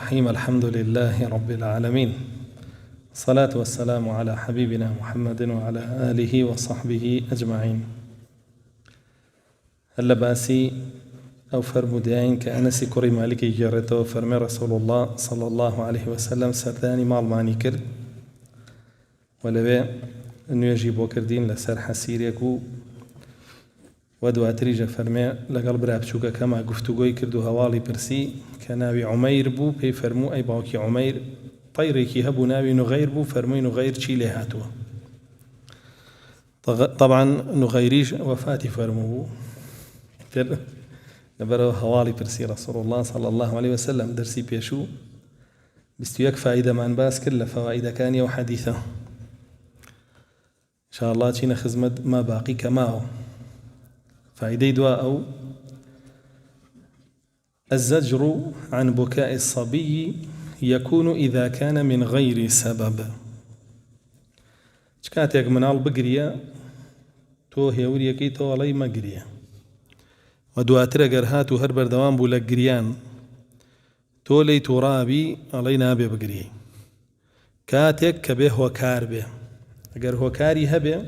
الرحيم. الحمد لله رب العالمين، الصلاة والسلام على حبيبنا محمد وعلى آله وصحبه أجمعين. هل باسي أو فرمودين كأنسي كوري مالكي جرته فرمي رسول الله صلى الله عليه وسلم سرداني مال ماني كرد ولبي أنه يجيبو كردين لسر حسيريكو ودواتريجة فرمي لقلب رابشوكا كما قفتوغوي كردو هوالي برسي كناوي عمير بو بي فرمو أي باوكي عمير طيريكي هبو ناوي نغير بو فرمي نغير شي هاتوا. طبعا نغيريش وفاتي فرمو نبرو هوالي برسي رسول الله صلى الله عليه وسلم درسي بيشو بستيوك فائدة من باس كل فوائد كانية وحديثة إن شاء الله تينا خزمت ما باقي كماو. فائدة دواء أو الزجر عن بكاء الصبي يكون إذا كان من غير سبب. شكاتك منال بقرية تو هيوريكي تو علي مقرية ودواتر قرهات وهربر دوام بولا قريان تو لي ترابي علي نابي بقرية كاتك كبه هوكار به اگر هوكاري هبه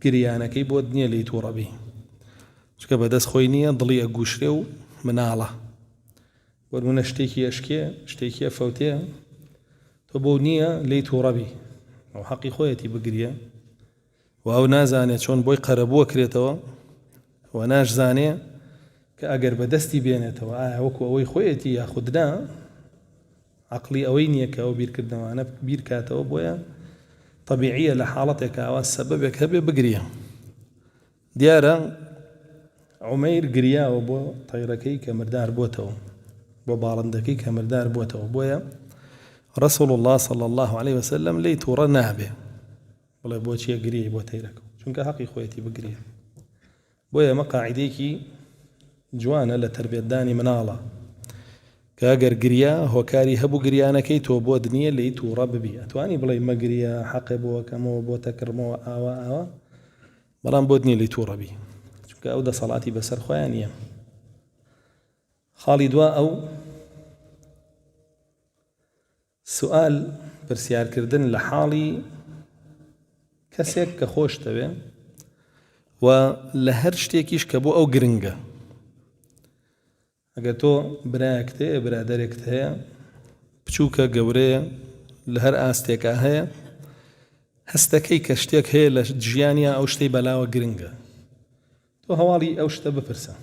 قريانكي بودنيا لي ترابي شكا بدس خوينية ضلي أقوشريو مناله ورمونا شتيكي أشكي شتيكي فوتيه تبونية لي ترابي أو حقي خويتي بقرية وأو نازاني شون بوي قربوه كريتوا وناش زاني كأجر بدستي بينته وكو أوي خويتي ياخدنا عقلي أوينيك أو بير كدنا وأنا بير كاتو بويا طبيعية لحالتك أو السببك هبي بقرية ديارة عمير قريا وبو طيركي كمردار بوتو بو بالندكي كمردار بوتو بويا رسول الله صلى الله عليه وسلم لي تورا نابه والله بوشي قريا بو تيركو شنك حقي خويتي بقريا بويا مقاعديكي جوانا لتربية داني منالا كاقر قريا هو كاري هبو قريانا كي تو بودنية اللي تورا ببي أتواني بلاي ما قريا حقي بو كمو بو تكرمو آوا بلان بودنية اللي تورا بي شنك أودا صلاتي بسر خوانية خالد أو سؤال برسيار كردن لحالي كسيك كخوش تبي ولهر شتێکیش کە بۆ ئەو گرنگە ئەگەر تۆ برایەکت هەیە برادەرێکت هەیە بچووکە گەورەیە لە هەر ئاستێکا هەیە هەستەکەی کە شتێک هەیە لە ژیانیا ئەو شتەی بەلاوە گرنگە تۆ هەواڵی ئەو شتە بپرسە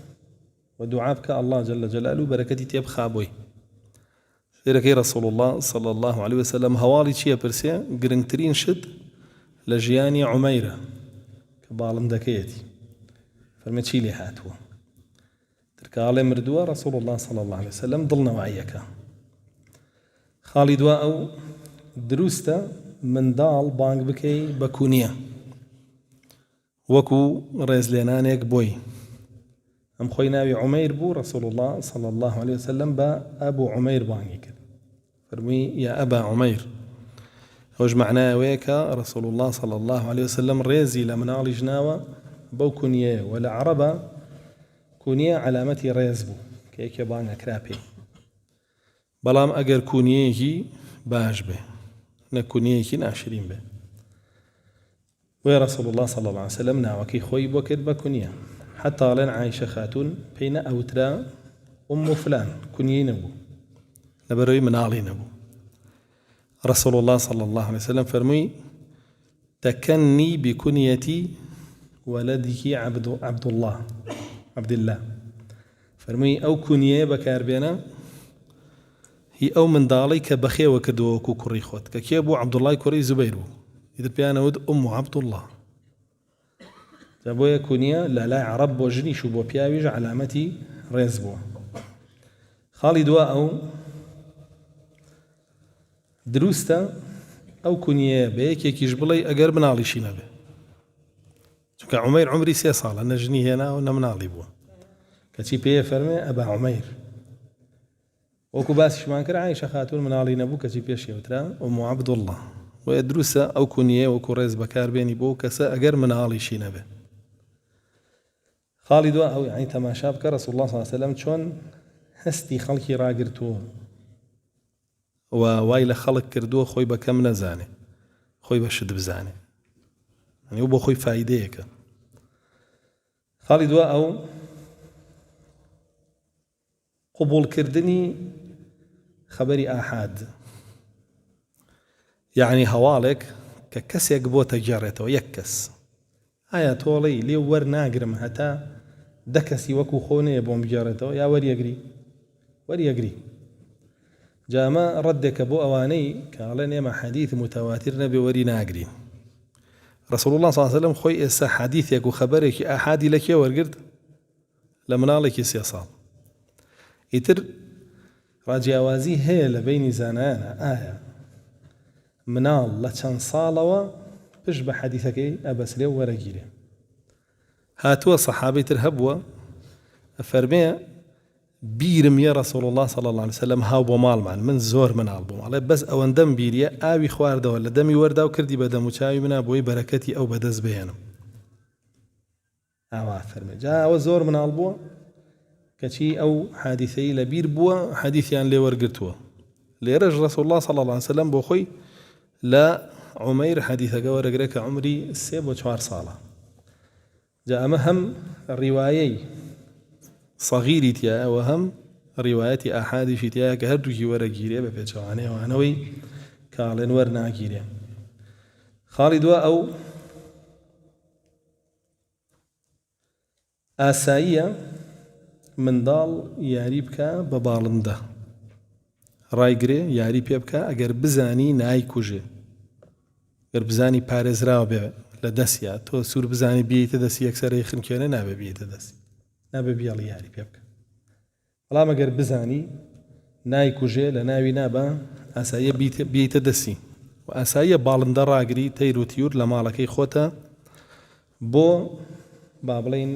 و دوعا بکە الله جل جلاله بەرەکەتی تێبخا بۆی. شێرەکەی رسول الله صلى الله عليه وسلم هەواڵی چییە پرسێ گرنگترین شت لە ژیانی عومەیرە باڵندەکەیەتی فەرمێ چی لێ هاتووە ترکاڵێ مردووە رسول الله صلى الله عليه وسلم دڵنەواییەکە خاڵی دوا ئەو دروستە منداڵ بانگ بکەی بە کونیە وەکو ڕێزلێنانێک بۆی ئەم خۆی ناوی عومەیر بوو رسول الله صلى الله عليه وسلم بە ئەبوو عومەیر بانگی کرد فەرمووی یا ئەبا عومەیر هوش معناه رسول الله صلى الله عليه وسلم ريزي لمناڵی ژناوە بەو کونیەیە ولا عربە کونیە علامەتی ڕێز بوو کە یەکێ بانگەکرا پێی بەڵام ئەگەر کونیەیەکی باش بێ نە کونیەیەکی ناشرین بێ وێ رسول الله صلى الله عليه وسلم ناوەکەی خۆی بۆ کرد بە کونیە حتى ئەڵێن عایشە خاتون پێی نەئەوترا ئوم فلان کونیەی نەبوو لەبەرەوەی مناڵی نەبوو. رسول الله صلى الله عليه وسلم فرمي تكني بكنيتي ولدك عبد الله فرمي أو كنية بكاربينا هي أو من داليك بخي وكدوكو كري خوت كيابو عبد الله كري زبيرو إذا بيانا ود أم عبد الله جابويا كنية لا عرب وجني شو بو بياويج علامتي ريزبو خالد أو دروستە ئەو کونیە بە یەکێکیش بڵێ ئەگەر مناڵیشی نەبێ چونکە عومەیر عمری 3 ساڵە نەژنی هێناوە نە مناڵی بووە کەچی پێیە فەرمێ ئەبا عومەیر وەکو باسیشمان کرد عایشە خاتون مناڵی نەبوو کەچی پێشی وترا ئوم عەبدوڵڵاه وە دروستە ئەو کونیە وەکو ڕێز بەکاربێنی بۆ کەسە ئەگەر مناڵیشی نەبێ. خاڵی دوا ئەو یعنی تەماشا بکە رسول الله صلی الله علیه وسلم چۆن هەستی خەڵکی ڕاگرتووە و وای لە خەڵک کردووە خۆی بە کەم نەزانێ خۆی بە شت بزانێ يعني و بۆ خۆی فایدەیەکە. خاڵی دووە ئەو قبولکردنی خەبەری ئاحاد، یعنی هەواڵێک کە کەسێک بۆتە گێڕێتەوە یەک کەس ئایا تۆڵی لێ وەرناگرم هەتا 10 کەسی وەکو خۆ نەیە بۆم بگێڕێتەوە یا وەریەگری. جا ئەمە ڕەدێکە بۆ ئەوانەی کە ئەڵێن ئێمە حەدیث متەواتر نەبێ وەری ناگرین. رسول الله صلی الله عليه وسلم خۆی ئێستا حەدیثێک و خەبەرێکی ئاحادی لە کێ وەرگرت؟ لە مناڵێکی 3 ساڵ. ئیتر ڕاجیاوازی هەیە لە بینی زانایانە ئایا مناڵ لە چەند ساڵەوە پشت بە حەدیثەکەی ئەبەسرێ و وەرەگیرێ. هاتووە سەحابەی تر هەبووە ئەفەرمێ بیرم یە رسول الله صلی الله عليه وسلم هاو بۆ ماڵمان من زۆر مناڵ بووم ئەڵێ بەس ئەوەندەم بیریە ئاوی خواردەوە لە دەمی وەردا و کردی بە دەم و چاوی منە بۆی بەرەکەتی ئەو بەدەست بێنم. ئاوا فەرمێ جا ئەوە زۆر مناڵ بووە کەچی ئەو حادیثەی لە بیر بووە حەدیثیان لێ وەرگرتووە. لێرەش رسول الله صلی الله عليه وسلم بۆ خۆی لە عومەیر حەدیثەکە وەرەگرێت کە عمری 3 بۆ 4 ساڵە. جا ئەمە هەم ڕیوایەی صغیری تایە و هەم ڕیوایەتی ئاحادیشی تایە کە هەردووکی وەرەگیرێ بە پێچەوانەیەوانەوەی کاڵێن وەرناگیرێ. خاڵی دووە ئەو ئاساییە منداڵ یاری بکە بە باڵندە ڕایگرێ یاری پێ بکە ئەگەر بزانی نایکوژێ ئەگەر بزانی پارێزراوە بێ لە دەستیا تۆ سوور بزانی بیتە دەستی یەکسەرەی خنکێنە نابێ بیتە دەستی نابێ بیاڵی یاری پێ بکە. بەڵام ئەگەر بزانی نایکوژێ لە ناوی نابە ئاساییە بیتە دەستی و ئاساییە باڵندە ڕاگری تەیر و تیور لە ماڵەکەی خۆتە بۆ با بڵێن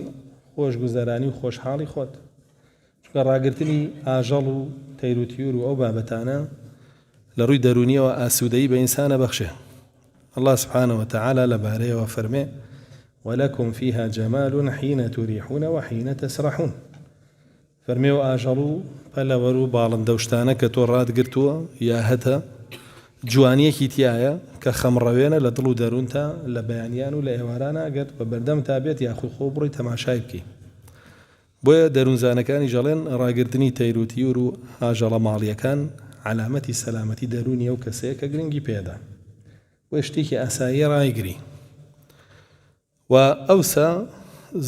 خۆشگوزەرانی و خۆشحاڵی خۆت. چونکە ڕاگرتنی ئاژەڵ و تەیر و تیور و ئەو بابەتانە لە ڕووی دەرونیەوە ئاسوودەیی بە ئینسانە بەخشێ. الله سبحانه وتعالى لباريه وفرمه ولكم فيها جمال حين تريحون وحين تسرحون. فرميه آجلو پلورو باڵندەوشتانە کە تۆ ڕادگرتووە یا هەتە جوانیەکی تایە کە خەمڕەوێنە لە دڵ و دەروونتا لە بەیانیان و لە ئێوارانە ئەگەر بە بەردەم تابێت یاخود خۆ بڕی تەماشای بکەی. بۆیە دەروونزانەکانی ژەڵێن ڕاگرتنی تەیر و تیور و ئاژەڵە ماڵیەکان علامەتی سەلامەتی دەرونیە و کەسەیە کە گرنگی پێدا و شتێکی ئاساییە ڕایگری. و ئەوسا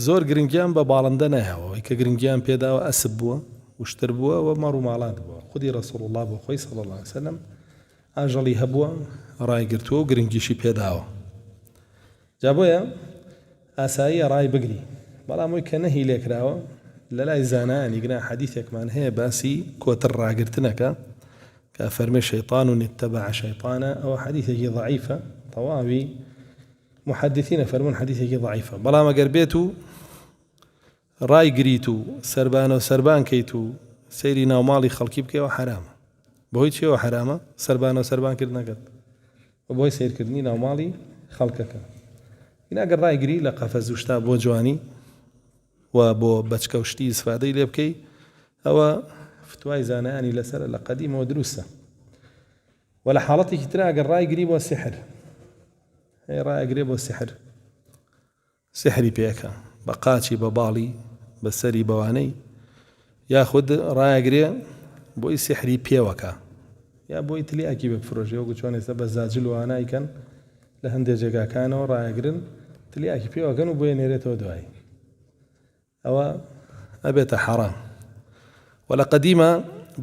زۆر گرنگیان بە باڵندە نایەوە کە گرنگیان پێداوە ئەسب بووە وشتر بووە و مەڕ و ماڵات بووە. خودی رسول الله بۆ خۆی صلی الله عليه وسلم ئاژەڵی هەبووە ڕایگرتووە و گرنگیشی پێداوە. جا بۆیە ئاساییە ڕای بگری. بەڵام ئەوی کە نەهی لێکراوە لە لای زانایانی گران حەدیثێکمان هەیە باسی کۆتر ڕاگرتنەکە کە فەرمێ شەیطان اتبع شەیطانە ئەوە حەدیثێکی ضعیفە تەواوی محدثینە فەرمون حەدیثێکی ضعیفە. بەڵام ئەگەر بێت و ڕای گریت و سەربانە و سەربان کەیت و سەیری ناوماڵی خەڵکی بکەوە حرامە. بۆی چێوە حرامە؟ سەربانە و سەربانکردنەکەت بۆی سیرکردنی ناوماڵی خەڵکەکە. ئەگەر ڕای گری لە قەفەز و شتا بۆ جوانی و بۆ بەچکە و شتی ئیسفادەی لێ بکەی ئەوە فتوای زانایانی لەسەر لە قەدیمەوە دروستە. و لە حاڵەتێکی ترە ئەگەر ڕای گری بۆ سحر ڕایگرێ بۆ سحری پێەکە بە قاچی بە باڵی بە سەری بەوانەی یاخود ڕایگرێ بۆی سحری پێوەکە یا بۆی تلیاکی بفرۆژێ وەکو چۆن ئێستا بە زاجل وانایکەن لە هەندێک جێگاکانەوە ڕایگرن تلیاکی پێوەکەن و بۆیە نێرێتەوە دوایی ئەوە ئەبێتە حەرام. و لە قەدیمە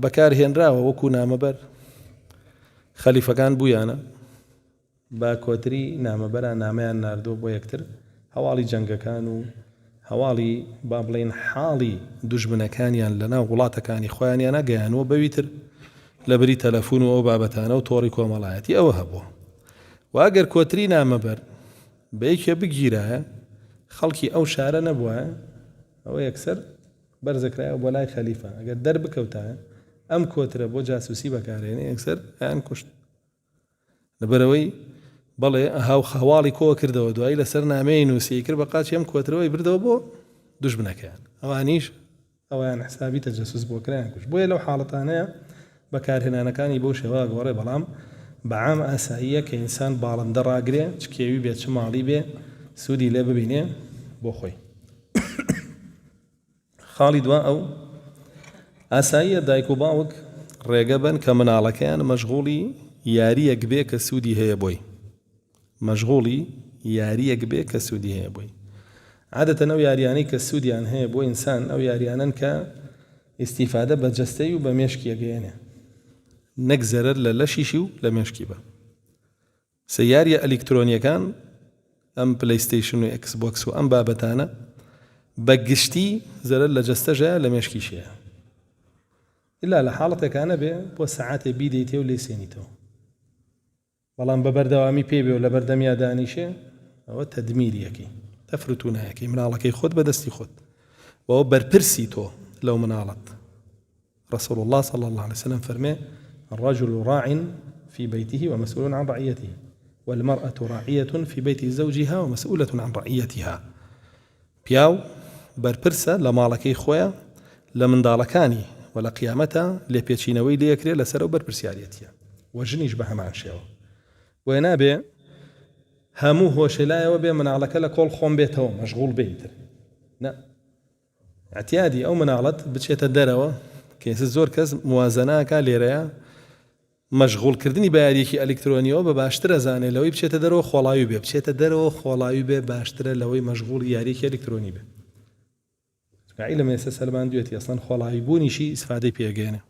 بەکارهێنراوە وەکو نامەبەر خەلیفەکان بوویانە با کۆتری نامەبەران نامەیان ناردۆ بۆ یەکتر هەواڵی جەنگەکان و هەواڵی با بڵێن حاڵی دوژمنەکانیان لەناو وڵاتەکانی خۆیانیان نەگەیانەوە بەویتر لەبەری تەلەفۆن و ئەو بابەتانە و تۆڕی کۆمەڵایەتی ئەوە هەبووە. و ئەگەر کۆتری نامەبەر بە یەکێ بگیرایە خەڵکی ئەو شارە نەبووە ئەوە یەکسەر بەرزەکرایە بۆ لای خەلیفە ئەگەر دەربکەوتایە ئەم کۆترە بۆ جاسوسی بەکارێنێ یەکسەر ئەیان کوشت لەبەرەوەی بەڵێ هەواڵی کۆ کردەوە دوایی لەسەر نامەی نووسی کرد بە قاچی ئەم کۆترەوەی بردەوە بۆ دوژمنەکەیان ئەوانیش ئەویان حسابی تەجەسوس بۆ کرایان کوشت. بۆیە لەو حاڵەتانەیە بەکارهێنانەکانی بۆ شێوە گۆڕێ بەڵام بەعام ئاساییە کە ئینسان باڵندە ڕاگرێ چ کێوی بێت چ ماڵی بێ سوودی لێ ببینێ بۆ خۆی. خاڵی دوا ئەو ئاساییە دایک و باوک ڕێگە بن کە مناڵەکەیان مەشغوڵی یاریەک بێ کە سوودی هەیە بۆی، مەشغوڵی یاریەک بێ کە سوودی هەیە بۆی. عادەتەن ئەو یاریانەی کە سوودیان هەیە بۆ ئینسان ئەو یاریانن کە ئیستیفادە بە جەستەی و بە مێشکی ئەگەیەنێ، نەک زەرەر لە لەشیشی و لە مێشکی بە. سەیاریە ئەلکترۆنیەکان ئەم پلەیستیشن و ئەکسبۆکس و ئەم بابەتانە بە گشتی زەرەر لە جەستەژەیە لە مێشکیشەیە، ئللا لە حاڵەتێکانە بێ بۆ سەعاتێ بیدەیتێ و لێ سێنیتەوە، بەڵام بە بەردەوامی پێ بێ و لە بەردەمیا دانیشێ ئەوە تەدمیریەکەی تەفروتونایەکەی مناڵەکەی خۆت بەدەستی خۆت وەوە بەرپرسی تۆ لەو مناڵت. رسول الله صلى الله عليه وسلم فرمي الرجل راع في بيته ومسؤول عن رعيته والمرأة راعية في بيت زوجها ومسؤولة عن رعيتها. پیاو بەرپرسە لە ماڵەکەی خۆیە لە منداڵەکانی و لە قیامەتە لێپێچینەوەی لێکرێ لەسەر و بەرپرسیارەتیە و ژنیش بە هەمان شێوە. وێ نابێ هەموو هۆشەلایەوە بێ مناڵەکە لە کۆڵ خۆم بێتەوە مەشغوڵ بێتر، نە اعتیادی ئەو مناڵەت بچێتە دەرەوە کەس زۆر کەس موازەناکە لێرەیە مەشغوڵکردنی بە یاریەکی ئەلکترۆنیەوە بە باشترە زانێ لەوەی بچێتە دەرەوە خۆڵاوی بێ، بچێتە دەرەوە خۆڵاوی بێ باشترە لەوەی مەشغوڵ یاریەکی ئەلکترۆنی بێ. عیلم ئێستا سەلمان دوێتی ئەسڵەن خۆڵاوی بوونیشی ئیسفادەی پێگەێنێ،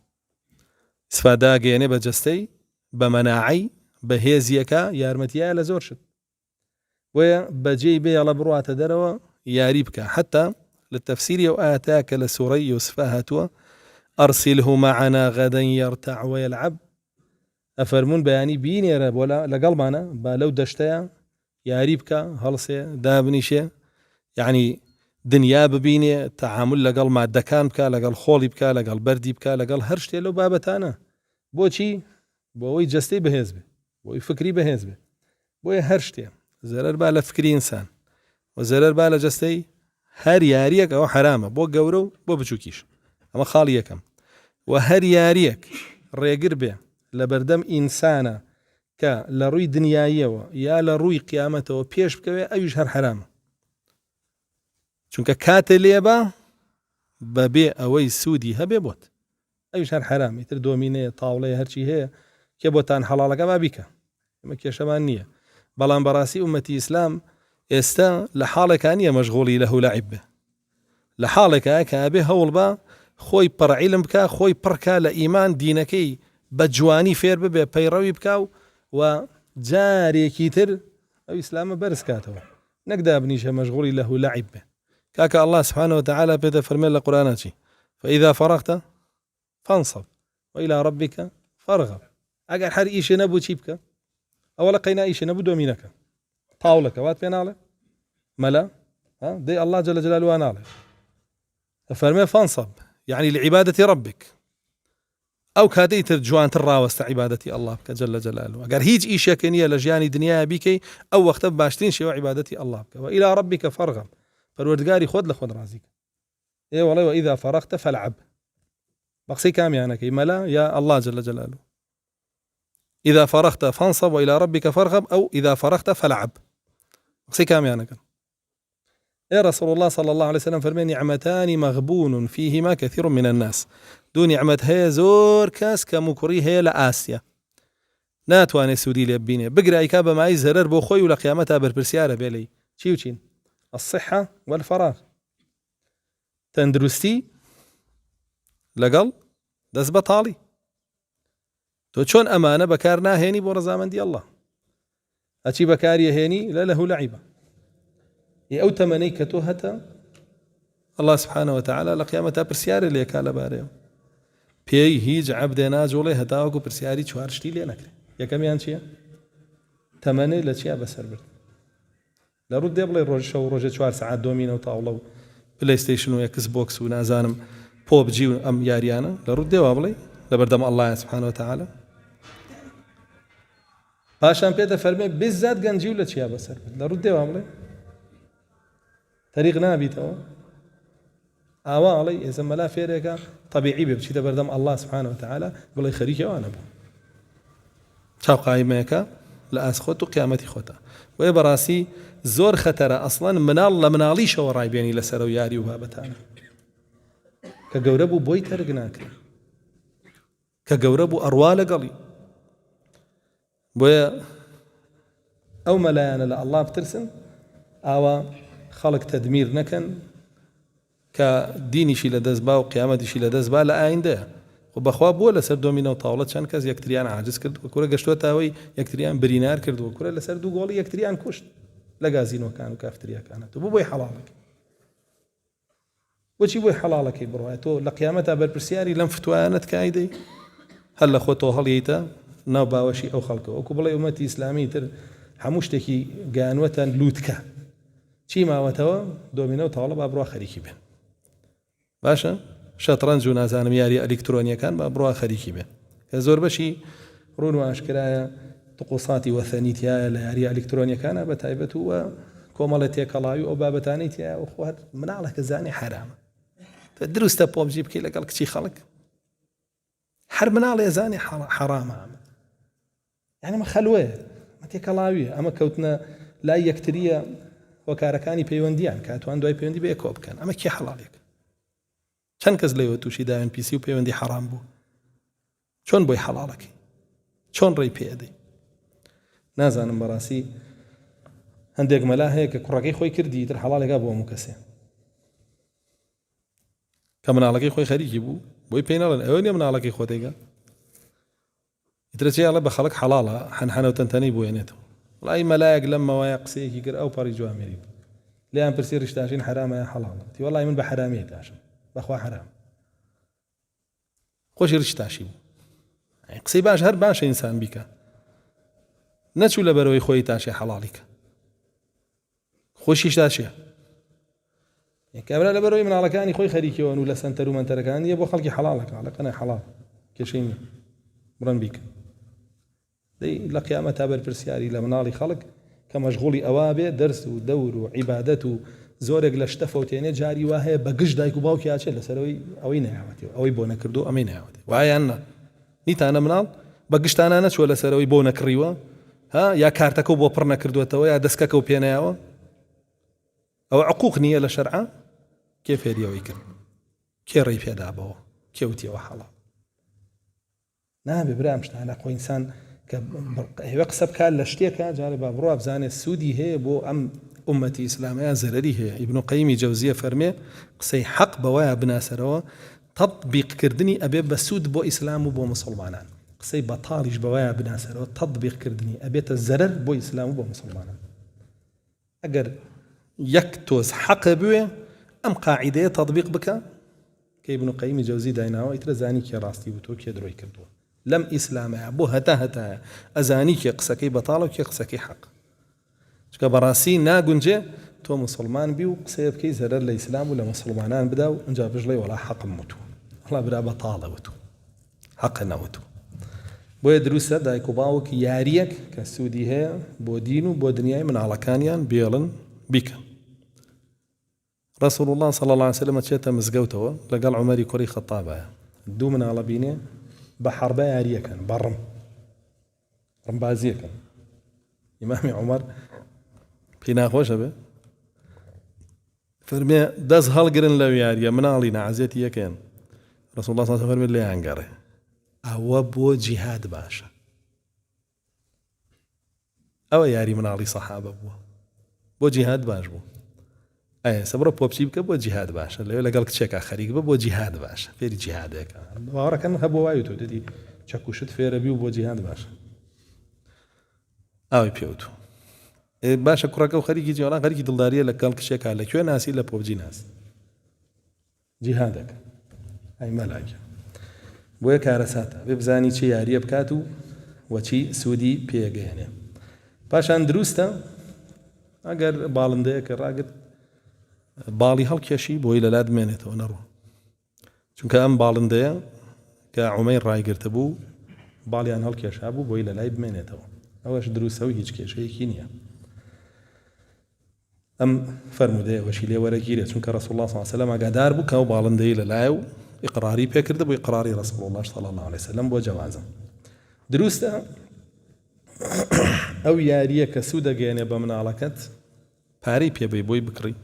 ئیسفادا گەێنێ بە جەستەی بە مەناعی بە هێزیەکە یارمەتیایە لە زۆر شت وەیە بەجێی بێڵە بڕاتە دەرەوە یاری بکە. حتا لە تەفسیری ئەو ئاەتە کە لە سوورەی یوسفە هاتووە ئەرسیلهو معنا غەدەن یەرتەع وەیەلعەب، ئەفەرموون بەیانی بینێرە بۆ لەگەڵمانە با لەو دەشتەیە یاری بکە هەڵسێ دابنیشێ، یعنی دنیا ببینێ تەعامل لەگەڵ مادەکان بکە، لەگەڵ خۆڵی بکە، لەگەڵ بەردی بکە، لەگەڵ هەر شتێ لەو بابەتانە. بۆچی؟ بۆ ئەوەی جەستەی بەهێز بێ، بۆی فکری بەهێز بێ، بۆیە هەر شتێ زەرەر با لە فکری ئینسان و زەرەر با لە جەستەی هەر یاریەک ئەوە حرامە بۆ گەورە و بۆ بچووکیش. ئەمە خاڵی یەکەم. و هەر یاریەک ڕێگر بێ لە بەردەم ئینسانە کە لە ڕووی دنیاییەوە یا لە ڕووی قیامەتەوە پێش بکەوێ ئەویش هەر حرامە، چونکە کاتێ لێبە بەبێ ئەوەی سوودی هەبێ بۆت ئەویش هەر حرامی. تر دۆمینەیە تاوڵەیە هەرچی هەیە کێ بۆتان حەڵاڵەکە با بیکە، ئەمە کێشەمان نییە. بەڵام بەڕاستی ئومەتی ئیسلام ئێستا لە حاڵێکانیە مەشغوڵی لە هەولعیب بێ، لە حاڵێکە کە ئەبێ هەوڵ بە خۆی پڕعیلم بکە، خۆی پڕکە لە ئیمان دینەکەی بە جوانی فێر ببێ پەیڕەوی بکە و جارێکی تر ئەو ئیسلامە بەرز کاتەوە، نەک دابنیشە مەشغوڵی لە هەولعیب بێ. كاك الله سبحانه وتعالى بيدا فرمي القرآن فإذا فرغت فانصب وإلى ربك فارغب. أجر حر إيش نبو تشيبك أولا قينا إيش نبو دومينك طاولك وات بين على ملا ها دي الله جل جلاله أنا عليه فرمي فانصب يعني لعبادة ربك أو كادي ترجوان تراوست عبادتي الله جل جلاله. أجر هيج إيش كنية لجياني دنيا بيكي أو وقت باشتين شيء عبادتي الله وإلى ربك فارغب. فالوردقاري خود لخود رازيك ايه والله واذا فرغت فالعب بقصي كام يعني كي ملا يا الله جل جلاله اذا فرغت فانصب والى ربك فارغب او اذا فرغت فالعب بقصي كام يعني كان ايه رسول الله صلى الله عليه وسلم فرمي نعمتان مغبون فيهما كثير من الناس دون نعمة هي زور كاس كمكري هي لآسيا ناتواني سودي ليبيني بقرا ايكابا معي زرر بو خوي ولا قيامتها بربرسيارة بيلي چي وچين الصحة والفراغ تندرستي لقل دەست بەتاڵی تۆ چۆن ئەمانە بەکار ناهێنی بۆ ڕەزامەندی الله ئەچی بەکاری هێنی لە لەهولعیبە ئەو تەمەنەی کە تۆ هەتە الله سبحانه وتعالى لە قیامەتە پرسیارە لێکا لەبارەیەوە پێی هیچ عەبدێ ناجوڵێ هەتاوەکو پرسیاری چوار شتی لێ نەکرێ یەکەمیان چییە تەمەنەی لە چیا بەسەر برد لە ڕوود دێ بڵێ ڕۆژ شەو ڕۆژە 4 ساعات دۆمینە و تاوڵە و پلەیستیشن و ئەکس بۆکس و نازانم پۆبجی و ئەم یاریانە لە ڕوود دێوا بڵێ لەبەردەم الله سبحانه وتعالى پاشان پێدە فەرمێ بزات گەنجی و لە چیا بەسەر برد لە ڕوود دێوا بڵێ تەریق نابیتەوە ئاوا ئەڵێ ئێزە مەلا فێرێکە طبیعی بێ بچیتە بەردەم الله سبحانه وتعالى بڵێ خەریکی ئەوانە بوو چاو قایمەیەکە لە ئاسخۆت و قیامەتی خۆتە وێ بەڕاستی زۆر خەتەرە ئەسڵەن مناڵ لە مناڵیشەوە ڕایبێنی لەسەر و یاری و بابەتانە کە گەورە بوو بۆی تەرگ ناکرێت کە گەورە بوو ئەڕوا لەگەڵی بۆیە ئەو مەلایانە لە ئەڵڵا بترسن ئاوا خەڵک تەدمیر نەکەن کە دینیشی لە دەست با و قیامەتیشی لە دەست با لە ئایندەیە و بەخوا بووە لەسەر دۆمینە و تاوڵەت چەند کەس یەکتریان عاجز کرد و کورە گەشتوەتەوەی یەکتریان برینار کرد و کورە لەسەر دوو گۆڵی یەکتریان کوشت لە گازینۆکان و کافتریاکانە تو بۆی حەڵاڵەکەی بۆچی بۆی حەڵاڵەکەی بڕوایە تۆ لە قیامەتا بەرپرسیاری لەم فتوایانت کایدەی هەر لە خۆتەوە هەڵیتە ناو باوەشی ئەو خەڵکە وەکو بڵێ ئومەتی ئیسلامی تر هەموو شتێکی گیانوەتەن لووتکە چی ماوەتەوە دۆمینە و تاوڵە با بڕوا خەریکی بێن باشە شەترەنج و نازانم یاری ئەلکترۆنیەکان با بڕوا خەریکی بێن کە زۆر بەشی ڕوون و ئاشکرایە طقوساتی وەثەنیتیایە لە یاری ئەلکترۆنیەکانە بە تایبەت و کۆمەڵە تێکەڵاوی ئەو بابەتانەی تایە و خۆ مناڵەکە زانی حرامە دروستە پۆبجی بکەی لەگەڵ کچی خەڵک هەر مناڵێ زانی حرامە یعنی مە خەلوەیە مە تێکەڵاویە ئەمە کەوتنە لای یەکتریە هۆکارەکانی پەیوەندیان کاتوان دوای پەیوەندی بێ کۆ بکەن ئەمە کێ حەڵاڵێک چەند کەس لەوە تووشی داوێن پیسی و پەیوەندی حەرام بوو چۆن بۆی حەڵاڵەکەی چۆن ڕێی پێدەی نازانم بەڕاستی هەندێک مەلا هەیە کە کوڕەکەی خۆی کردی تر حەڵالێکا بۆ هەموو کەسێ کە مناڵەکەی خۆی خەریکی بوو بۆی پێی ناڵێن ئەوە نیە مناڵەکەی خۆتێگە ئیترە چێڵە بە خەڵک حەڵاڵە حەنحەنە و تەنتەنەی بۆێنێتەوە وڵای مەلایەک لەم مەوایە قسەیەکی کرد ئەو پەڕی جوامێری بوو لیان پرسی ڕشتاشین حرامە یا حەڵاڵە تی وەڵای من بە حرامەیە تاشم بەخوا حرام خۆشی ڕشتاشی بوو قسەی باش هەر باشە ئینسان بیکە نەچوو لە بەرەوەی خۆی تاشێ حەڵاڵیکە خۆشیش تاشێ کابرا لە بەرەوەی مناڵەکانی خۆی خەریکەوەن و لە سەنتەر و مەنتەرەکان نیە بۆ خەڵکی حەڵاڵەکە حەڵەقەنە حەڵاڵ کێشەی نییە بڕەن بیکە دەی لە قیامەتا بەرپرسیاری لە مناڵی خەڵک کە مەشغوڵی ئەوا بێ دەرس و دەور و عیبادەت و زۆرێک لە شتە فەوتێنێ جاری وا هەیە بە گشت دایک و باوکی ئاچێت لەسەرەوەی ئەوەی نەیاوەتەوە ئەوەی بۆ نەکردو ئەمەی نەیاوەتێ وایان نە نیتانە مناڵ بە گشتانە نەچوە لەسەرەوەی بۆ نەکڕیوە ها یا کارتەکە بۆ پڕ نەکردوێتەوە یا دەستکەکە و پێنایەوە ئەوە عقوق نییە لە شەرعە کێ فێریەوەی کرد کێ ڕێی پێدابەوە کێوتیەوە حەڵاڵ نابێ برام شتانە خۆ ئینسان کە هێوە قسە بکات لە شتێکە جارێ با بڕوا بزانێت سوودی هەیە بۆ ئەم ئومەتی ئیسلامیە زەرەری هەیە ئیبن قەیمی جەوزیە فەرمێ قسەی حەق بەوایە بناسەرەوە تەطبیقکردنی ئەبێ بە سوود بۆ ئیسلام و بۆ مسلمانان قسەی بەتاڵیش بەوایە بناسەرەوە تەطبیقکردنی ئەبێتە زەرەر بۆ ئیسلام و بۆ مسلمانان ئەگەر یەک تۆز حەقە بوێ ئەم قاعیدەیە تەطبیق بکە کە ئیبن قەیمی جەوزی دایناوە ئیترە زانی کێ ڕاستی بوو تۆ کێ درۆی کردووە لەم ئیسلامەیە بۆ هەتایە ئەزانی کێ قسەکەی بەتاڵە و کێ قسەکەی حەق چکە بەڕاستی ناگونجێ تۆ مسلمان بی و قسەیە بکەی زەرەر لە ئیسلام و لە مسلمانان بدا و ئەنجا بژڵێ وەڵا حەقم وتووە وەڵا برا بەتاڵە وتووە حەقە نەوتووە بۆیە دروستە دایک و باوک یاریەک کە سوودی هەیە بۆ دین و بۆ دنیای مناڵەکانیان بێڵن بیکە رسول الله صلى الله عليه وسلم چێتە مزگەوتەوە لەگەڵ عومەری کوڕی خەتابایە دوو مناڵە بینێ بە حەربە یاریەکەن بەڕم ڕمبازیەکەن ئیمامی عومەر پێی ناخۆشە بێ فەرمێ دەست هەڵگرن لەو یاریە مناڵی نەعەزێتی یەکەن رسول الله صلى الله عليه وسلم فەرمێ لێیان گەڕێ ئەوە بۆ جیهاد باشە ئەوە یاری مناڵی سەحابە بووە بۆ جیهاد باش بوو ئەیە سەبڕە پۆپچی بکە بۆ جیهاد باشە لەوێ لەگەڵ کچێکا خەریک بە بۆ جیهاد باشە فێری جیهادێکە باوەڕەکەن هەبوو وای تۆ دەدی چەکوشت فێرە بی و بۆ جیهاد باشە ئەوەی پێوتوە باشە کوڕەکە و خەریکی جیوانان خەریکی دڵداریە لەگەڵ کچێکا لەکوێ ناسی لە پۆبجی ناسی جیهادەکە ئەی مەلاکە بۆیە کارەساتە بێ بزانی چی یاریە بکات و وەچی سوودی پێگەێنێ پاشان دروستە ئەگەر باڵندەیەکە ڕاگرت باڵی هەڵکێشی بۆی لەلا دمێنێتەوە نەڕوە چونکە ئەم باڵندەیە کە عومەیر ڕایگرتە بوو باڵیان هەڵکێشا بوو بۆی لەلای بمێنێتەوە ئەوەش دروستە و هیچ کێشەیەکی نییە أم فرمودي وشي لي ورقيري چونك رسول الله صلى الله عليه وسلم قادار بو كاو باڵندەی لەلایە و ئیقراری پێکرد بۆ ئیقراری رسول الله صلى الله عليه وسلم بۆ جوازم دروستە ئەو یاریە کە سوود دەگەێنێ بە مناڵەکەت پارەی پێبەی بۆی بکڕی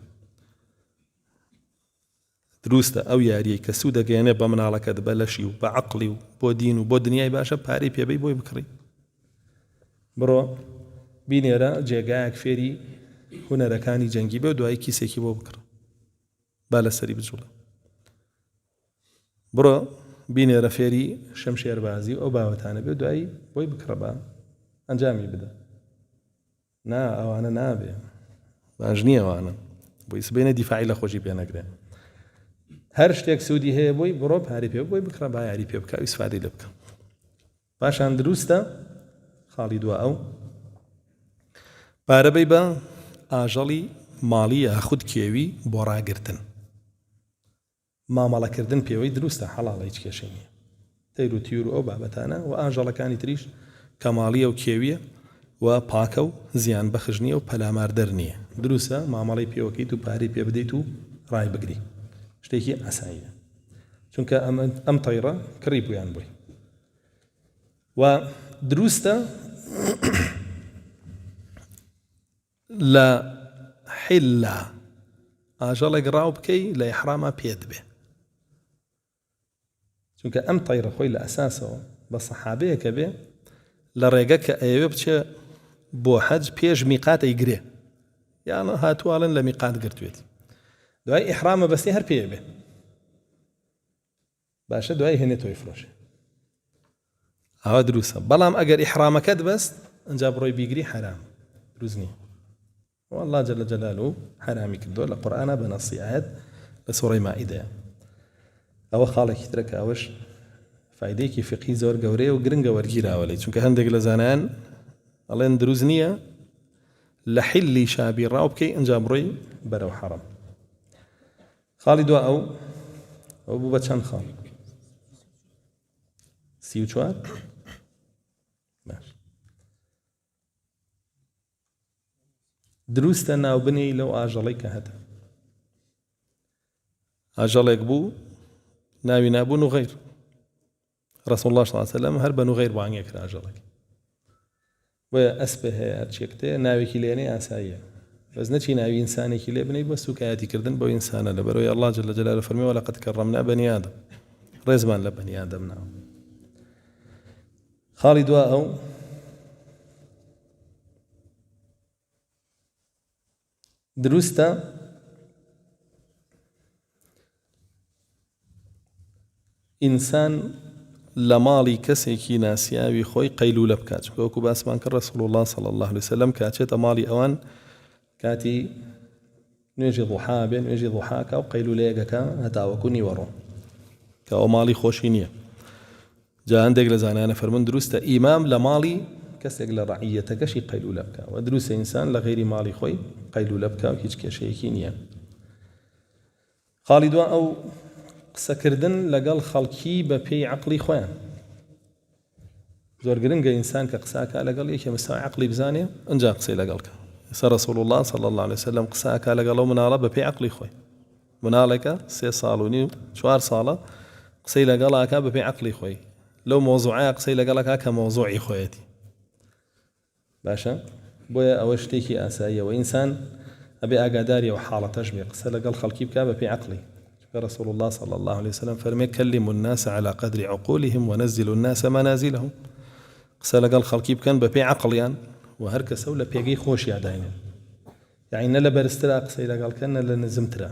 دروستە ئەو یاریە کە سوود دەگەێنێ بە مناڵەکەت بە لەشی و بە عەقڵی و بۆ دین و بۆ دنیای باشە پارەی پێبەی بۆی بکڕی بڕۆ بینێرە جێگایەک فێری هونەرەکانی جەنگی بێ و دوای کیسێکی بۆ بکڕ با لەسەری بجوڵە بڕۆ بینێرە فێری شەمشێربازی و ئەو باوەتانە بێ دوایی بۆی بکڕە بە ئەنجامی بدە نا ئەوانە نابێ باش نییە ئەوانە بۆی سبێنە دیفاعی لە خۆشی پێ نەگرێ هەر شتێک سوودی هەیە بۆی بڕۆ پارەی پێ بۆی بکڕە با یاری پێ بکە و ئیسفادەی لێ بکە پاشان دروستە خاڵی دووە ئەو پارەبەی بە ئاژەڵی ماڵی یاخود کێوی بۆ ڕاگرتن مامەڵەکردن پێوەی دروستە حەڵاڵە هیچ کێشەی نییە تەیر و تیور و ئەو بابەتانە و ئاژەڵەکانی تریش کە ماڵیە و کێویە و پاکە و زیان بەخش نییە و پەلاماردەر نییە دروستە مامەڵەی پێوەکەیت و پارەی پێ بدەیت و ڕای بگری شتێکی ئاساییە چونکە ئەم تەیڕە کڕی بوویان بووی و دروستە لە حیلە ئاژەڵێک ڕاو بکەی لە ئیحرامە پێت بێ چونکە ئەم تەیڕە خۆی لە ئەساسەوە بە سەحابەیەکە بێ لە ڕێگە کە ئەوێ بچێ بۆ حەج پێش میقاتەی گرێ یان هاتوواڵن لە میقات گرتوێت دوای ئیحرامە بەستی هەر پێ بێ باشە دوای هێنێتەوەی فرۆشێ ئەوە دروستە بەڵام ئەگەر ئیحرامەکەت بەست ئەنجا بڕۆی بیگری حرام دروست نییە والله جل جلاله حرامی کردووە لە قورئانە بە نەسی ئایەت لە سوورەی مائیدەیە ئەوە خاڵێکی ترە کە ئەوەش فایدەیەکی فقهی زۆر گەورەیە و گرنگە وەرگیراوە لێ چونکە هەندێک لە زانایان ئەڵێن دروست نییە لە حیلی شابی ڕاو بکەی ئەنجا بڕۆی بەرەو حەرەم خاڵی دووە ئەو بوو بە چەند خاڵ 34 باش دروستە ناوبنی لەو ئاژەڵەی کە هەتە ئاژەڵێک بوو ناوی نابوو نوغەیر رسول الله صلى الله عليه وسلم هەر بە نوغەیر وانگێ کرا ئاژەڵێک بۆیە ئەسپە هەیە هەرچێکتێ ناوێکی لێنێ ئاساییە بەس نەچی ناوی ئینسانێکی لێ بنەی بە سوکایەتیکردن بۆ ئینسانە لەبەرەوەی الله جل جلاله فەرمیوە لەقەد کەڕەمنا بەنی ئادەم ڕێزمان لە بەنی ئادەم ناوە خاڵی دووە ئەو دروستە ئینسان لە ماڵی کەسێکی ناسیاوی خۆی قەیلولە بکات وەکو باسمان کرد رسول الله صلى الله عليه وسلم کاتێتە ماڵی ئەوان کاتی نوێژی ضوحا بێ نوێژی ضوحاکە و قەیلولەیەکەکە هەتاوەکو نیوەڕۆ کە ئەو ماڵی خۆشی نییە جا هەندێک لە زانایانە فەرمون دروستە ئیمام لە ماڵی کەسێک لە ڕەعیەتەکەشی قەیلولە بکە و دروستە ئینسان لە غەیری ماڵی خۆی قەیلولە بکە و هیچ کێشەیەکی نییە خاڵی دووە ئەو قسەکردن لەگەڵ خەڵکی بە پێی عەقڵی خۆیان زۆر گرنگە ئینسان کە قساکە لەگەڵ یەکێ مەسای عەقڵی بزانێ ئەنجا قسەی لەگەڵ کە ئێستا رسول الله صلى الله عليه وسلم قساکە لەگەڵ ئەو مناڵە بە پێی عەقڵی خۆی مناڵێکە 3 ساڵ و نیو 4 ساڵە قسەی لەگەڵاکە بە پێی عەقڵی خۆی لەو مۆزوعەیە قسەی لەگەڵاکە کە مۆزوعی خۆیەتی باشە بۆیە ئەوە شتێکی ئاساییەوە ئینسان ئەبێ ئاگاداری ئەو حاڵەتەش بێ قسە لەگەڵ خەڵکی بکە بە پێی عەقڵی رسول الله صلى الله عليه وسلم فرمي كلموا الناس على قدر عقولهم ونزلوا الناس منازلهم قسە لەگەڵ خەڵکی بکەن بە پێی عەقڵیان و هەر کەسە و لە پێگەی خۆشیان داینێن یعنی نە لە بەرزترا قسەی لەگەڵکەن نە لە نزمترا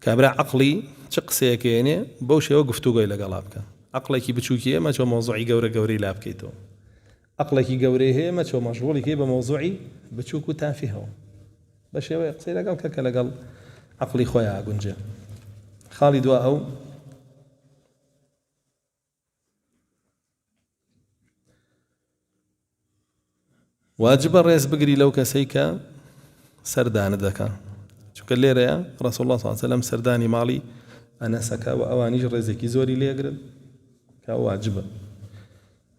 کابرا عەقڵی چ قسەیەکێنێ بەو شێوە گفتوگۆی لەگەڵا بکە عەقڵێکی بچووکیە مەچۆ مۆزوعی گەورەی لا بکەیتەوە عەقڵێکی گەورەی هەیە مەچۆ مەشغوڵێکی بە مۆزوعی بچووک و تافیهەوە بە شێوەیە قسەی لەگەڵ کە لەگەڵ عەقڵی خۆیان ئاگونجێ خاڵی دووە ئەو واجبە ڕێز بگری لەو کەسەی کە سەردانت دەکا چونکە لێرەیە رسول الله صلى الله عليه وسلم سەردانی ماڵی ئەنەسەکە و ئەوانیش ڕێزێکی زۆری لێگرن کە واجبە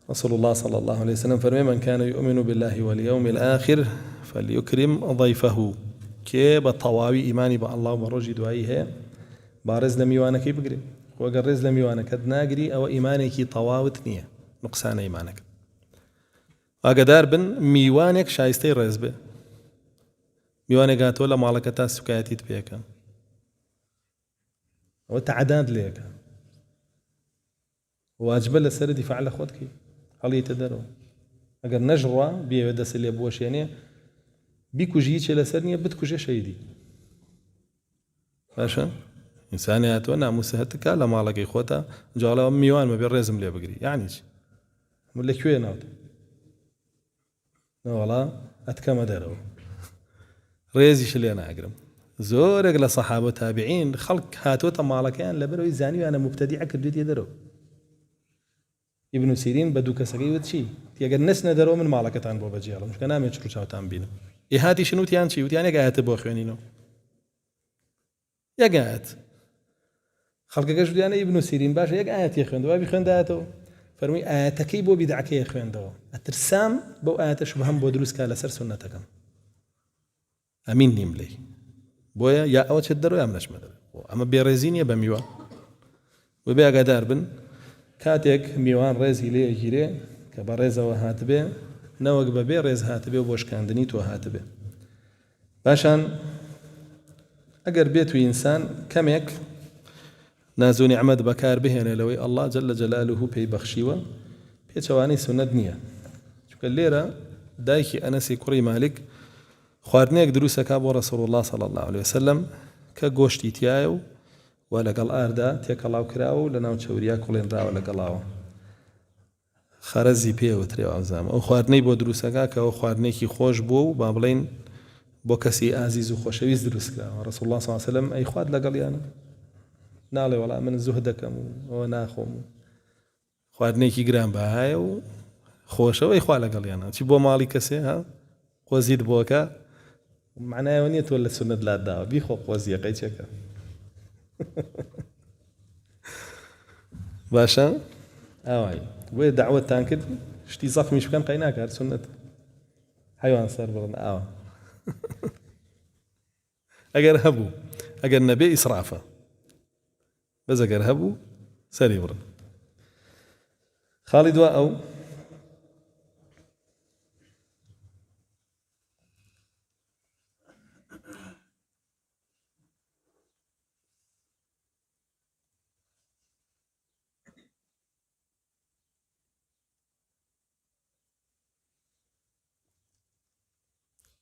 رسول الله صلى الله عليه وسلم فرمي من كان يؤمن بالله واليوم الآخر فليكرم ضيفه كي بطواوي إيماني بالله وبروجي دعائي هي بارز لميوانك بقري وقرز لميوانك ناقري أو إيمانك طواوت نية نقصان إيمانك أقدار بن ميوانك شايستي رز به ميوانك هاتولا مالكتا سكايتي تبيكا وتعداد ليك واجب لسر دفاع لأخوتك هل يتدروا أجر نجروا بيودس اللي أبوش يعني بيكو جيتش لسرني بتكو جي شيدي باشا إنسانيات وأنا مسهتك لا مالك إخوتا جالا ميوان ما بيرزم لي بقري يعني ولا كوي ناوت والله أتكما دارو ريزي شلي أنا أقرم زورق لصحابة وتابعين خلق هاتوتا مالكيان لبرو يزاني وأنا مبتدع كرديت يدرو ابن سيرين بدو كسقي وتشي تيجر نسنا درو من مالكتان بو بجيالا مش كنا ميشرو شاوتان بينا إهاتي شنو تيان شي وتيان يقعت بو خوانينو يقعت خلق قاش ديانا ابن سيرين باشا يقعت يخوان دوا بيخوان داتو فرمي آتكي بو بدعكي يخوان دوا الترسام بو آت شبهم بو دروس كالا سر سنتكم أمين نيملي بويا يا أو تشدرو يا منش مدر أما بيرزين يا بميوان وبيا قدار بن كاتك ميوان ريزي ليه جيري كبريزا وهاتبه نوق ببي ريز هاتبه وبوش كاندني تو هاتبه باشان اگر بيتو انسان كميك نازو نعمت بكار بهنا لوي الله جل جلاله بي بخشيوه بي تواني سندنيه شو الليره دايكي انس كري مالك خواردنيك دروسك ابو رسول الله صلى الله عليه وسلم كغوشتي تيايو ولا قال آردا تيك الله كراو لنا وشوريا كلين را ولا قلاو خرزي بيه وتريو عزام او خواردني بو دروسكا كو خواردني كي خوش بو بابلين بو كسي عزيز وخوشويز دروسكا رسول الله صلى الله عليه وسلم اي خواد لقال انا نالي ولا من زهدكم وناخم خواردني كي جرام باهاي و خوشو اي خواد لقال انا تي بو مالي كسي ها قوزيد بوكا معناه ونيه ولا سنه لا دا بيخو قوزي قيتشكا باشا اوعي وين دعوه تانكد شتي صف مش كان قيناك هاد سنه حيوان صار برنا اگر هبو اگر نبي اسرافه بس اگر هبو سري برن خالد واو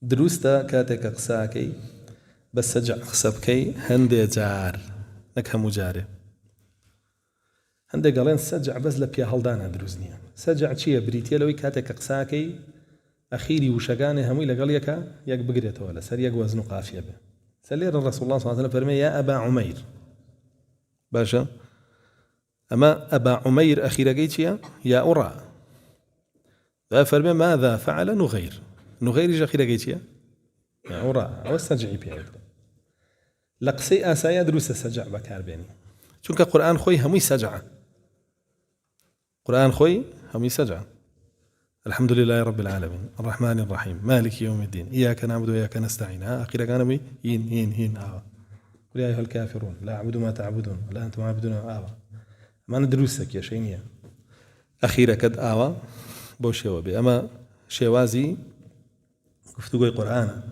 دروستا كاتك قساكي بس سجع خسبكي هندي جار نك همو جاري هندي قالين سجع بس لبيا هلدانا دروزنيا سجع تشي بريتيا لوي كاتك قساكي اخيري وشغاني همي لقال يك بقريته ولا سر يك وزن قافيه به سلير الرسول الله صلى الله عليه وسلم فرمي يا ابا عمير باشا اما ابا عمير اخيرا قيتيا يا ارى ففرمي ماذا فعل نغير جا خيرا قيتيا يا ارى او سجعي بيه لقسي اسايا دروس سجع بكار بيني چونك قرآن خوي همي سجع قرآن خوي همي سجع الحمد لله رب العالمين الرحمن الرحيم مالك يوم الدين إياك نعبد وإياك نستعين أخيرا كان بي هين قل يا أيها الكافرون لا أعبد ما تعبدون ولا أنتم عابدون ما ندروسك يا شينيا أخيرا كد بو شوابي أما شوازي گفتگوی قرآن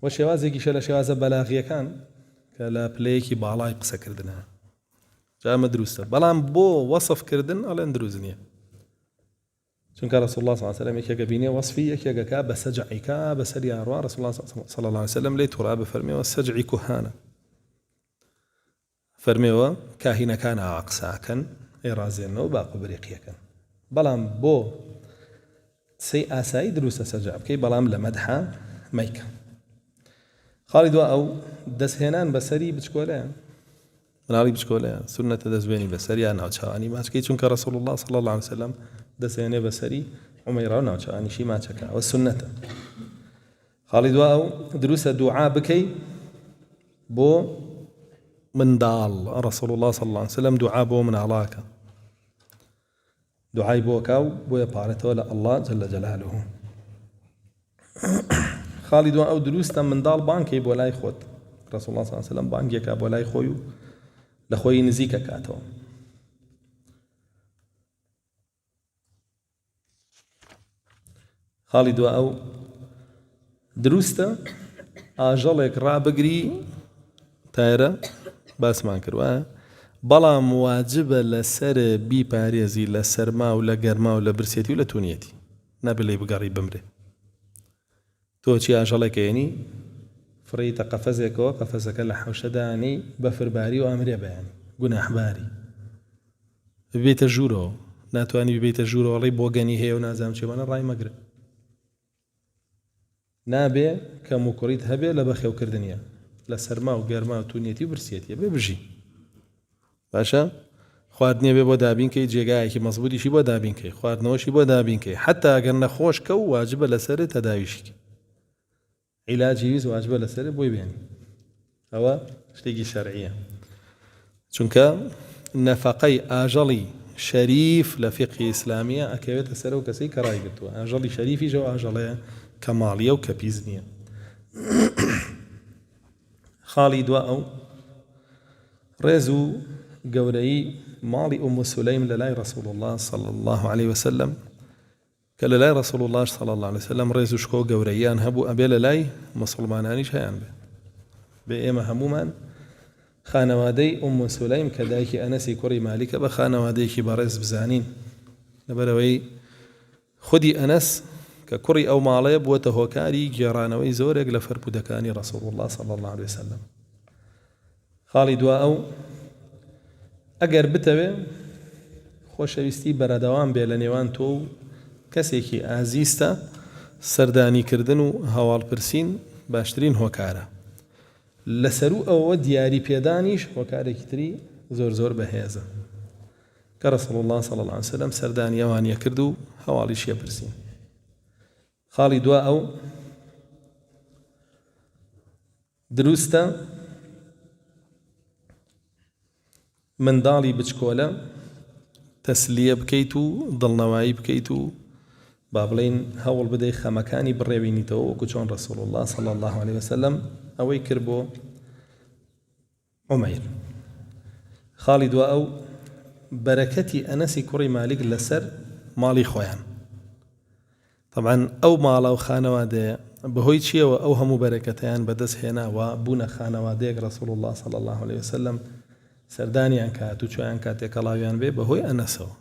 و شێوازێکی شە لە شێوازە بەلاغیەکان کە لە پلەیەکی باڵای قسەکردنە جامە دروستە بەڵام بۆ وەسفکردن ئەڵێن دروست نییە چونکە رسول الله صلى الله عليه وسلم یەکێکە بینێ وەصفی یەکێکەکە بە سەجعیکا بەسەر یاڕوا رسول الله صلى الله عليه وسلم لێی توڕا بفەرمێەوە سەجعی کوهانە فەرمێەوە کاهینەکان ئاوا قساکەن ئێڕازێنەوە باق و بریقیەکەن بەڵام بۆ سي آساي دروس سجع بكي بلام لمدحة ميكا خالد أو دسهنان بسري بتشكولا منالي بتشكولا سنة دسبيني بسري أنا وشاني ما تكي چونك رسول الله صلى الله عليه وسلم دسهني بسري عميرانا وشاني شي ما تشكا والسنة خالد أو دروس دعاء بكي بو من دال رسول الله صلى الله عليه وسلم دعاء بو من علاك دعاي بوكاو بويا بارتو الله جل جلاله خاڵی دووە ئەو دروستە منداڵ بانکەی بۆ لای خۆت ڕسوڵ الله صلی الله علیه وسلم بانگێکا بۆ لای خۆی و لە خۆی نزیکە کاتەوە. خاڵی دووە ئەو دروستە ئاژەڵێک ڕابگری تایرە باسمان کردوە بەڵام واجبە لەسەر بیپارێزی لە سەرما و لە گەرما و لە برسێتی و لە تونیەتی نابێت لێی بگەڕی بمرێ. تۆ چی ئاژەڵێکێنی فڕیتە قەفەزێکەوە قەفەزەکە لە حەوشەدانی بەفرباری و ئەمرێ بەیانی گوناحباری ببێتە ژوورەوە ناتوانانی ببێتە ژوورەوەڵی بۆ گەنی هەیە و نازام چێوانە ڕای مەگرن نابێ کە موکڕیت هەبێ لە بەخێوکردنیە لە سەرما و گەرما و تونیەتی و برسێتیە بێ بژی باشە خواردنیە بێ بۆ دابینکەی جێگایەکی مەزبوطیشی بۆ دابینکەی خواردنەوەشی بۆ دابینکەی حتا ئەگەر نەخۆشکە و واجبە لەسەر تەداویشی عیلاجی ویز واجبە لەسەر بۆی بێنی ئەوە شتێکی شەرعیە چونکە نەفەقەی ئاژەڵی شەریف لە فقهی ئیسلامیە ئەکەوێتە سەر و کەسەی کە ڕایگرتووە ئاژەڵی شەریفیش ئەو ئاژەڵەیە کە ماڵیە و کە پیس نییە. خاڵی دووە ئەو ڕێز و گەورەی ماڵی ئوم سولەیم لە لای ڕەسوڵ الله صلی الله عليه وسلم کە لە لای ڕەسوڵ الله صلی الله عليه وسلم ڕێز و شکۆ گەورەیان هەبوو ئەبێ لە لای مسڵمانانیش هەیان بێ ئێمە هەمومان خانەوادەی ئوم سولەیم کە دایکی ئەنەسی کوڕی مالیکە بە خانەوادەیەکی بەڕێز بزانین لەبەرەوەی خودی ئەنەس کە کوڕی ئەو ماڵەیە بووەتە هۆکاری گێڕانەوەی زۆرێک لە فەرمودەکانی ڕەسوڵ الله صلی الله عليه وسلم. خاڵی دووە ئەو ئەگەر بتەوێ خۆشەویستی بەرەدەوام بێ لە نێوان تۆ و کەسێکی ئازیستە سەردانیکردن و هەواڵپرسین باشترین هۆکارە لەسەر و ئەوە دیاری پێدانیش هۆکارێکی تری زۆر زۆر بەهێزە کە ڕەسوڵ الله صلی الله عليه وسلم سەردانی ئەوانیە کرد و هەواڵیشیە پرسین. خاڵی دووە ئەو دروستە منداڵی بچکۆلە تەسلیە بکەیت و دڵنەوایی بکەیت و با بڵێن هەوڵ بدەی خەمەکانی بڕێوینیتەوە وەکو چۆن ڕەسوڵ الله صلی الله عليه وسلم ئەوەی کرد بۆ عومەیر. خاڵی دووە ئەو بەرەکەتی ئەنەسی کوڕی مالیک لەسەر ماڵی خۆیان طبعا ئەو ماڵە و خانەوادەیە بەهۆی چیەوە ئەو هەموو بەرەکەتیان بەدەست هێناوە بوونە خانەوادەیەک ڕەسوڵ الله صلی الله عليه وسلم سەردانیان کات و چۆیان کاتێک کەڵاویان بێ بەهۆی ئەنەسەوە.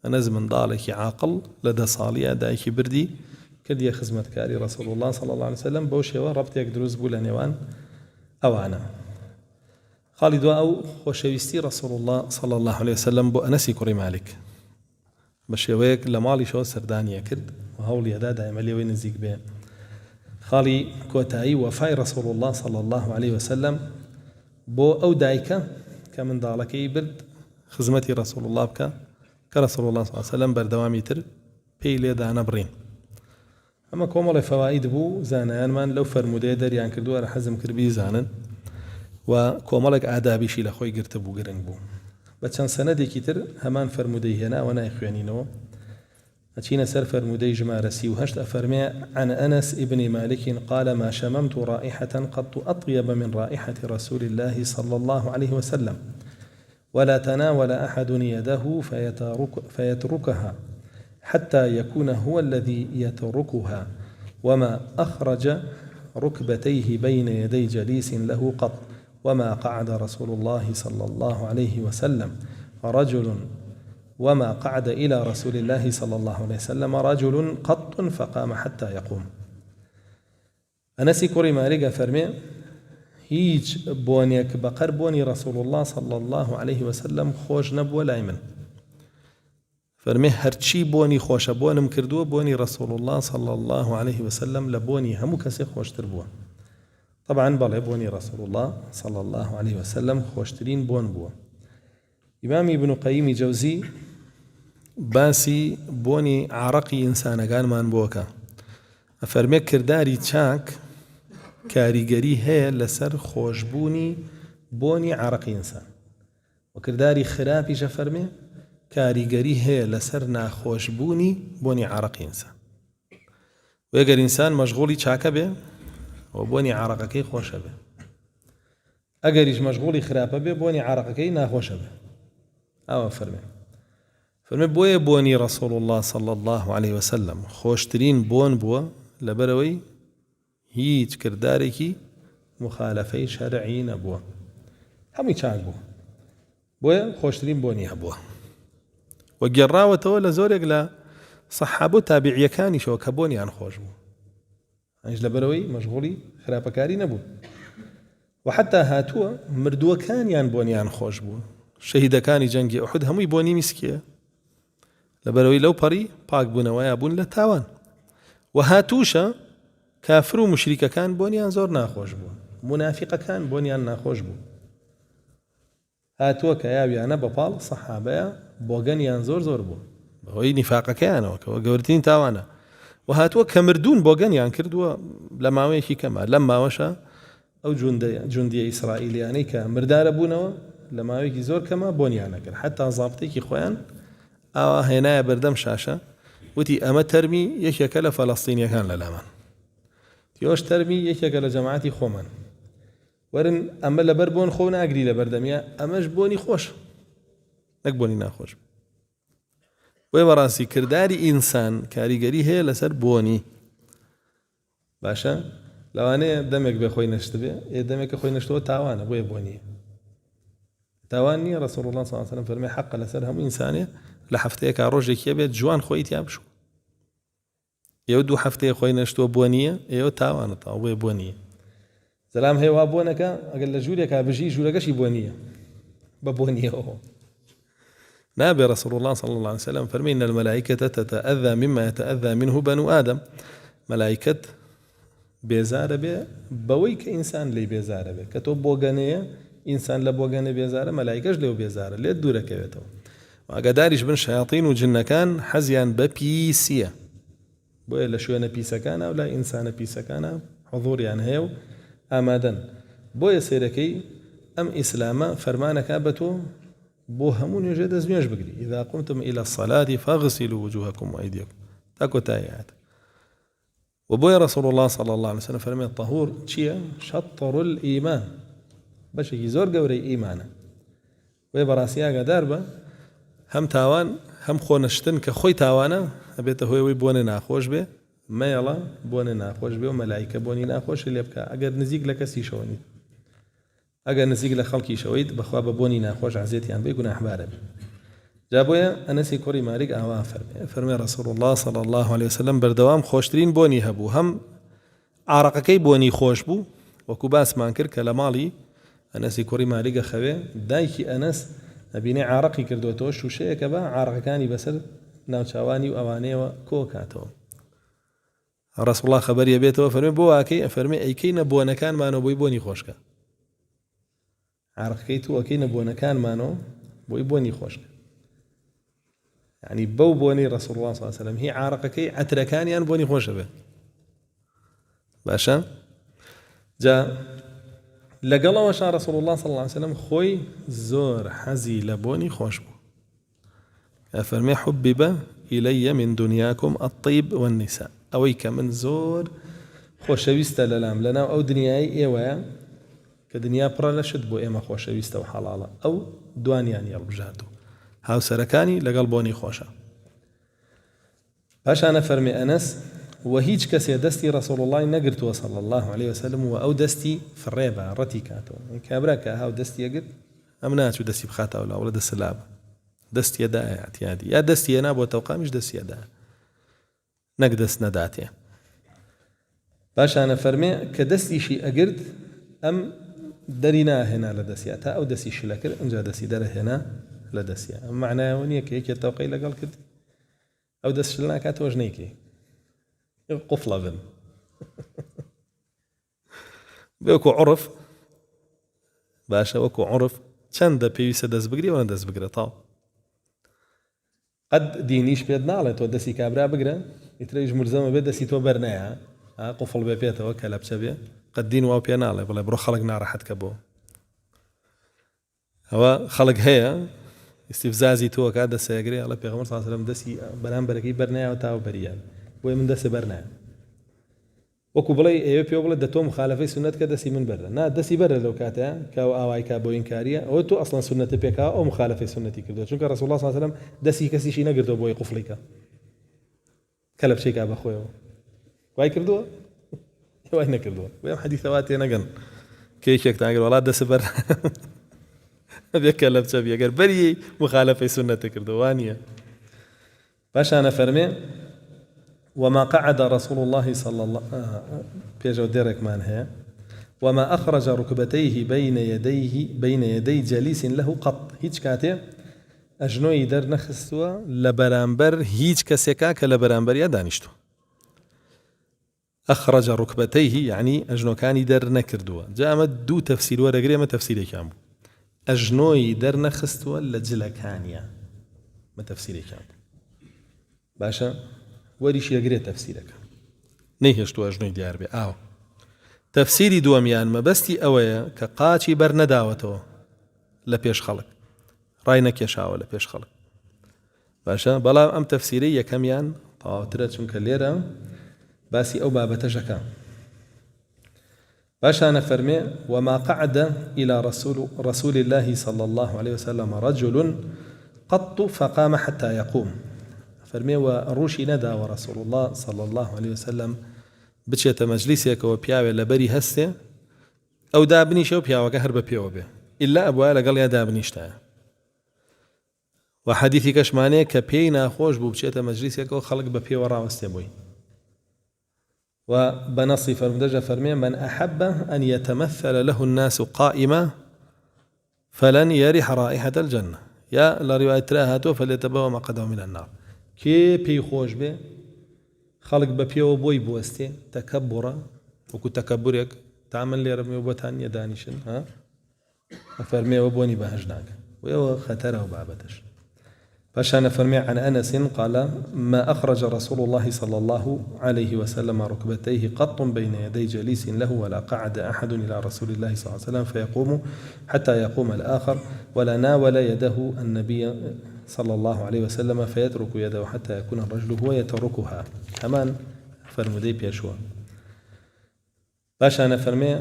ئەنەس منداڵێکی عاقڵ لە 10 ساڵیە دایکی بردی کردیە خزمەتکاری ڕەسوڵ الله صلی الله عليه وسلم بەو شێوە ڕەبتێک دروست بوو لە نێوان ئەوانە. خاڵی دووە ئەو خۆشەویستی ڕەسوڵ الله صلی الله عليه وسلم بۆ ئەنەسی کوڕی مالک بە شێوەیەک لە ماڵیشەوە سەردانیە کرد و هەوڵیەدا دایمە لێوەی نزیک بێ. خاڵی کۆتایی وەفای ڕەسوڵ الله صلی الله عليه وسلم بۆ ئەو دایکە کە منداڵەکەی برد خزمەتی ڕەسوڵ الله بکە کە ڕەسوڵ الله صلی الله عليه وسلم بەردەوامی تر پێی لێدا نەبڕین. ئەمە کۆمەڵی فەواید بوو زانایانمان لەو فەرمودەیە دەریان کردووە رە حەزم کرد بیزانن و کۆمەڵێک ئادابیشی لە خۆی گرتە بوو گرنگ بوو. بە چەند سەنەدێکی تر هەمان فەرمودەی هێناوە نایخوێنینەوە ئەچینە سەر فەرمودەی ژمارە 38 ئەفەرمێ عن أنس ابن مالك قال ما شممت رائحة قط أطيب من رائحة رسول الله صلى الله عليه وسلم ولا تناول أحد يده فيتركها حتى يكون هو الذي يتركها وما أخرج ركبتيه بين يدي جليس له قط وما قعد رسول الله صلى الله عليه وسلم رجل وما قعد إلى رسول الله صلى الله عليه وسلم رجل قط فقام حتى يقوم. أنسي كوري مالك فرمي هيج بونيك بقر بوني رسول الله صلى الله عليه وسلم خوش نبوة لايمن فرمي هرچی بوني خوش بونم كردوه بوني رسول الله صلى الله عليه وسلم لبوني همو كسي خوش تربوه. طبعا بله بوني رسول الله صلى الله عليه وسلم خوشترين بون بوه. إمام ابن قيم جوزي باسی بۆنی عرەقی ئینسانەکانمان بۆکە ئەفەرمێ کردداری چاک کاریگەری هەیە لەسەر خۆشببوونی بۆنی عرەقی ئینسان و کردداری خراپیش ئەفەرمێ کاریگەری هەیە لەسەر ناخۆشببوونی بۆنی عرەقی ئینسان. و ئەگەر ئینسان مەشغوڵی چاکە بێ وبوني عرقكي خوش به أجريش مشغولي خرابة به بوني عرقكي ناخوش به أو فرمي بوني رسول الله صلى الله عليه وسلم خوشترين بون بوا لبروي هيج كرداركي مخالفي شرعي نبوا همي چاك بويا خوشترين بوني هبوا وقراوة ولا زورك لا صحابو تابعي كاني شو كبوني عن خوش بو عنج لبروي مشغولي خرابكاري نبو وحتى هاتوا مردوه كان يان بوني عن خوش بو شهيد كاني جنگي أحد همي بوني مسكيه لبروي لو بري باك بونا ويا بون لتاوان وهاتوشا كافر ومشرك كان بونيان زور ناخوش بو منافق كان بونيان ناخوش بو هاتوا كيابي أنا ببال صحابة بوغنيان زور بو بوي نفاق كان وقورتين تاوانا وهاتوا كمردون بوغنيان كردوا لما ويشي كما لما وشا أو جندي إسرائيلياني كمردار بونوا لما ويكي زور كما بونيانا كر حتى ضابطيكي خوان هنا بردم شاشة وتي أما ترمي يشكل فلسطيني كان للامان تيوش ترمي يشكل جماعتي خومن ورن أما لبربون خونا أجري لبردميا أماش بوني خوش نكبوني ناخوش ويبراسي كرداري إنسان كاريجري هي لسر بوني باشا لو أنا دمك بخوي نشتبه دمك خوي نشتبه تاوانا بوي بوني تاواني رسول الله صلى الله عليه وسلم فرمي حق لسرهم إنسانية لحفتيك عروجك يبيت جوان خويت يابشو يودو حفتي خوي نشتو بونية يو تاوانا تاوي بونية سلام هي وابونك أقل جوليك بجي جولكش بونية ببونية نابي رسول الله صلى الله عليه وسلم فرمي إن الملائكة تتأذى مما يتأذى منه بنو آدم ملائكة بيزار به بويك إنسان لي بيزار به كتو بوغانية إنسان لبوغاني بيزار ملائكة ليو بيزار ليه دورك يبتو وقدارش بن شياطين وجن كان حزيان ببيسية بويا لشوينا بيسا كان أو لا إنسان بيسا كان حضور يعني هيو آمادا بويا سيركي أم إسلاما فرمانك أبتو بوهمون يجد زميش بقري إذا قمتم إلى الصلاة فاغسلوا وجوهكم وأيديكم تاكو تايات وبويا رسول الله صلى الله عليه وسلم فرمي الطهور تشيا شطر الإيمان باش يزور قوري إيمانا ويبراسيا قداربا هم تاوان هم خونشتن كخوي تاوانا أبيته هو بوني ناخوش به ما يلا بوني ناخوش به وملائكة بوني ناخوش اللي يبكى أجر نزيق لك سيشوني أجر نزيق لخلقي شويد بخواب بوني ناخوش عزيتي عن بيكون أحبارب جابويا أنسي كوري مارك أوافر فرمي رسول الله صلى الله عليه وسلم بردوام خوشترين بوني هبو هم عرقكي بوني خوش بو وكباس مانكر كلامالي أنسي كوري مارك خوي دايكي أنس أبيني عرقي كردوتوش وشيء كبا عرق كاني بسر ناوچاواني وأواني وكوكاتو رسول الله خبر يبيته فرمي بواكي فرمي أي كي نبونا كان ما نبوي بوني خوشك عرق كيتو أكي نبونا كان ما نبوي بوني خوشك يعني بوني رسول الله صلى الله عليه وسلم هي عرقكي عتركاني أن بوني خوش به باشا جاء لقلا وشا رسول الله صلى الله عليه وسلم خوي زور حزي لبوني خوش بو فرمي حبب إلي من دنياكم الطيب والنساء أويك من زور خوشويست للام لنا أو دنياي إيوة كدنيا برا لشد بو إيما خوشويست وحلالة أو دوانياني البجاتو هاو سركاني لقلبوني خوشا باش أنا فرمي أنس وهيج كسي دستي رسول الله نقرت صلى الله عليه وسلم وأو دستي في الريبة رتيكاتو كابراك هاو دستي يقر أمناتو دستي بخاتا ولا دست اللعبة دستي يداء اعتيادي يا دستي يناب وتوقع مش دستي يداء نقدس نداتي باش أنا فرمي كدستي شي أقرد أم درينا هنا لدسياتا أو دستي شلكر أنجا دستي دره هنا لدسيا معناه ونيك هيك التوقي لقال كده أو دست شلنا كات وجنيكي قفلة بن بيكو عرف باشا وكو عرف چند بيوسه دس بقري ولا دس بقري طاو قد دينيش بيدنا على تو دسي كابرا بقرا يتريج ملزمه بدسي تو برناها قفل بيبيته وكلا بشبيه قد دين واو بيناله ولا برو خلق نار حد كبو هو خلق هي استفزازي تو كاد سيغري الله بيغمر صلى الله عليه وسلم دسي برام بركي برناها وتاو بريان ومن دس برناها وەکو بڵێ ئێوە پێ بڵێت دە تۆ مخالفەی سنەت کە دەسی من بەرە نا دەسی بەرە لەو کاتەیە کە ئاوای کا بۆ ئینکاریە ئەوە تۆ ئەسڵەن سنەتە پێکا ئەو مخالفەی سنەتی کردو چونکە ڕەسوڵ الله صلی الله علیه و سلم دەسی کەسیشی نەگرتەوە بۆی قوفڵیکە کە لە بچێکا بەخۆیەوە وای کردووە وای نەکردووە بۆ ئەم حەدیثەوە تێ نەگەن کە یەکێکتان ئەگەر وڵات دەسە بەر بێکە لە بچە بێ ئەگەر بەری مخالفەی سنەتە کردووە وانییە باشانە فەرمێ وما قعد رسول الله صلى الله بيجو ديرك مان هي وما أخرج ركبتيه بين يدي جليس له قط هيج كاتي أجنوي در نخستوا لبرامبر هيج كسيكا كلبرامبر يدانشتو أخرج ركبتيه يعني أجنو كان در نكردوا جاء دو تفسير ورقري ما تفسيري كامو أجنوي در نخستوا لجلكانيا ما تفسيري كامو باشا وەریش یەگرێت تەفسیرەکە نەیهێشتووە ئەژنۆی دیار بێ ئاو تەفسیری دووەمیان مەبەستی ئەوەیە کە قاچی بەر نەداوەتەوە لە پێش خەڵک ڕای نەکێشاوە لە پێش خەڵک باشە بەڵام ئەم تەفسیرەی یەکەمیان تەواوترە چونکە لێرە باسی ئەو بابەتەژەکە باشانە فەرمێ وما قعد إلى رسول الله صلى الله عليه وسلم رجل قط فقام حتى يقوم فرمي وروشي ندى ورسول الله صلى الله عليه وسلم بچێتە مەجلیسێکەوە پیاوێ لەبەری هەستێ ئەو دابنیشە و پیاوەکە هەر بە پێوە بێ ئیلا ئەبوایە لەگەڵ یا دابنیشتایە و حەدیثی کەشمانەیە کە پێی ناخۆش بوو بچێتە مەجلیسێکەوە خەڵک بە پێوە ڕاوەستێ بووی و بنصي فرمدجة فرمي من أحب أن يتمثل له الناس قائمة فلن يرح رائحة الجنة يا لا رواية راهاتو فليتبوأ مقعده من النار كي بي خوش بي خلق ببيو بوي بوستي تكبرا وكو تكبرك تعمل لي رمي وبتان يدانيشن ها فرمي وبوني بهجناك ويو خطره وبعبتش فشان فرمي عن أنس قال ما أخرج رسول الله صلى الله عليه وسلم ركبتيه قط بين يدي جليس له ولا قعد أحد إلى رسول الله صلى الله عليه وسلم فيقوم حتى يقوم الآخر ولا ناول يده النبي صلى الله عليه وسلم فيترك يده حتى يكون الرجل هو يتركها كمان فرمدي بيشوا باشا أنا فرمي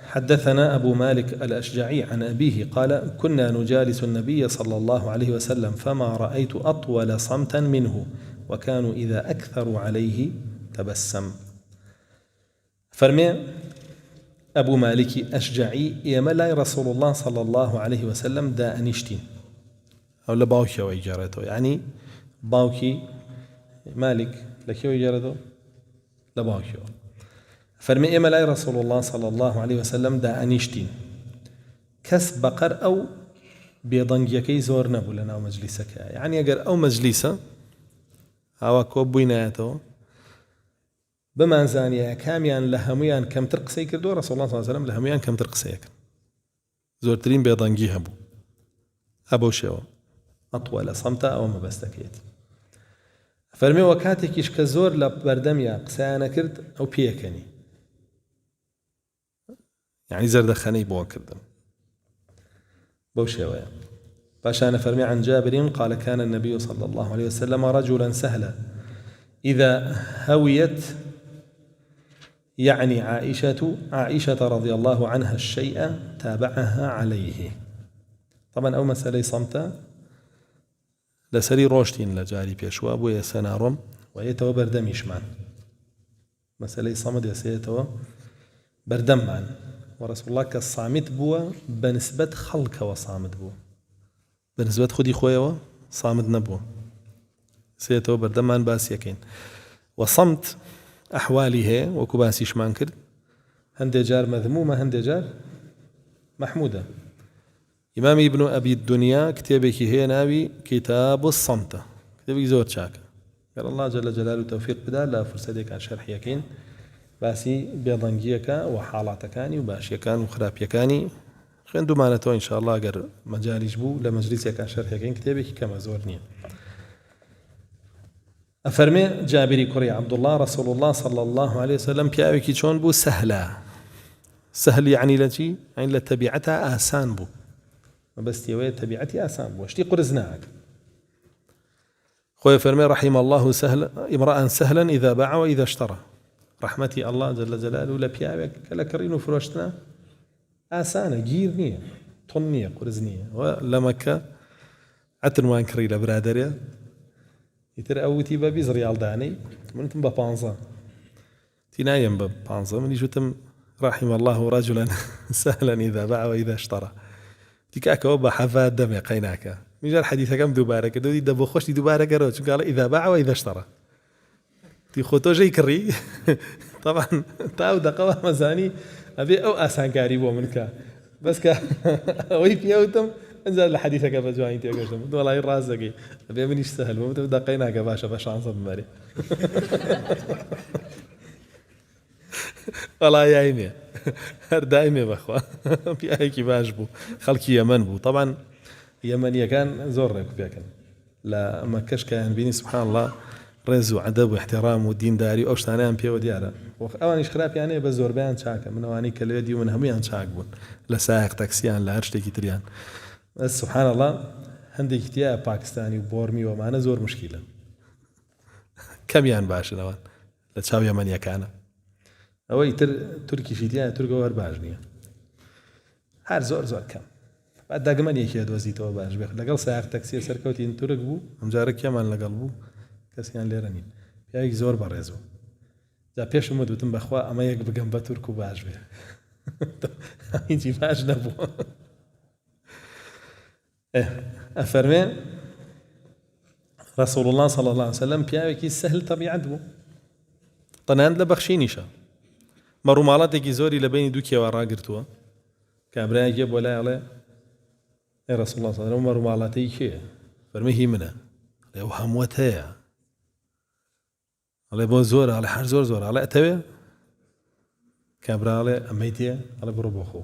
حدثنا أبو مالك الأشجعي عن أبيه قال كنا نجالس النبي صلى الله عليه وسلم فما رأيت أطول صمتا منه وكانوا إذا أكثروا عليه تبسم فرمي أبو مالك أشجعي يملا رسول الله صلى الله عليه وسلم دا أنشتين أو لباوكي وإجارته يعني باوكي مالك لكي وإجارته لباوكي فرمي إما رسول الله صلى الله عليه وسلم دا أنيشتين كس بقر أو بيضنجيكي زور نبو لنا مجلسك يعني أقر أو مجلسة أو كوبويناته بما زانيا كاميان لهميان كم ترقسي كردو رسول الله صلى الله عليه وسلم لهميان كم ترقسي زور ترين بيضنجي هبو أبو شو أطول صمتا أو مبستكيت فرمي وكاتكيش كزور لبردميا قسانا كرد أو بيكني يعني زردخاني بوكردن بوشيويا فاشان فرمي عن جابر قال كان النبي صلى الله عليه وسلم رجلا سهلا إذا هويت يعني عائشة رضي الله عنها الشيء تابعها عليه طبعا أو مسألة صمتا لسري روشتين لجاري بيشوا بويا سنارم ويتو بردميشمان مسألة صمد يسيتو بردمان ورسول الله كالصامت بوا بنسبة خلق وصامت بوا بنسبة خدي خويا صامت نبوا سيتو بردمان باس يكين وصمت أحواله وكباسي شمان كرد هندي جار مذمومة هندي جار محمودة إمام ابن أبي الدنيا كتابك هي ناوي كتاب الصمت كتابك زور شاك قال الله جل جلاله توفيق بدا لا فرصة كان شرح يكين باسي بيضنجيك وحالاتكاني وباشيكان وخرابيكاني خندو مالتو إن شاء الله أقر مجال يجبو لمجلس كان شرح يكين كتابك كما زورني أفرمي جابري كري عبد الله رسول الله صلى الله عليه وسلم بياوكي شون بو سهلا سهل يعني لجي يعني لتبعتها آسان بو بس تيوي تبعتي آسان واشتي قرزناك خوي فرمي رحم الله سهل امرأ سهلا إذا باع وإذا اشترى رحمتي الله جل جلاله لبياوك كلا كرينو فروشتنا آسانة جير نية طن نية قرز نية ولمكة عتن وان كري لبرادريا يتر أوتي ببيز ريال داني من تم ببانزا تنايم ببانزا من يجوتم رحم الله رجلا سهلا إذا باع وإذا اشترى تكاك وبا حفاد دم قيناك من جال حديثة كم دوبارة كدو دي دبو خوش دي دوبارة كروش قال إذا باع وإذا اشترى تي خوتو جاي كري طبعا تاو دقوا مزاني أبي أو أسان كاريبو منك بس كا ويب يوتم انزل الحديثة كيف جواني تيجوشتم والله رازقي أبي منيش سهل ومتى دقيناك باشا باش عنصب ماري والله يا عيني هر دائما بخوا في هيك باجبو خلقي يمن بو طبعا يمنية كان زور فيها كان لا ما كش كان بيني سبحان الله رز وعدب واحترام ودين داري اوش ثاني ام بي وديارة اوانيش خلاف يعني بزور بيان شاكا من اواني كالفيدي ومن هميان شاك بون لسائق تاكسيان لا هرشتكي تريان بس سبحان الله عندي كتيا باكستاني وبورمي ومعنا زور مشكلة كم يان باش نوان لا تشاو يمنية كان اوي تركي شيتيا تركو هر باجنية هر زور كم بعد داقمان يكي دوزيتو باش بيخ لقل سائق تاكسي سركوتي ان ترك بو امجارك يمان لقل بو كسيان ليرانين بياك زور برزو جا بيش مود وتم بخوا اما يك بقم بتركو باش بيه يجي باش نبو افرمي رسول الله صلى الله عليه وسلم بياك سهل طبيعت بو طنان لبخشينيشا مرو مالاتي زوري لبيني دوكيا وراقرتوا كابرا يجيب ولا عليه يا رسول الله صلى الله عليه وسلم مرو مالاتي كي فرمي هي منه لو هموتها على بو زور على حر زور على اتوي كابرا على اميتي على بروبوخو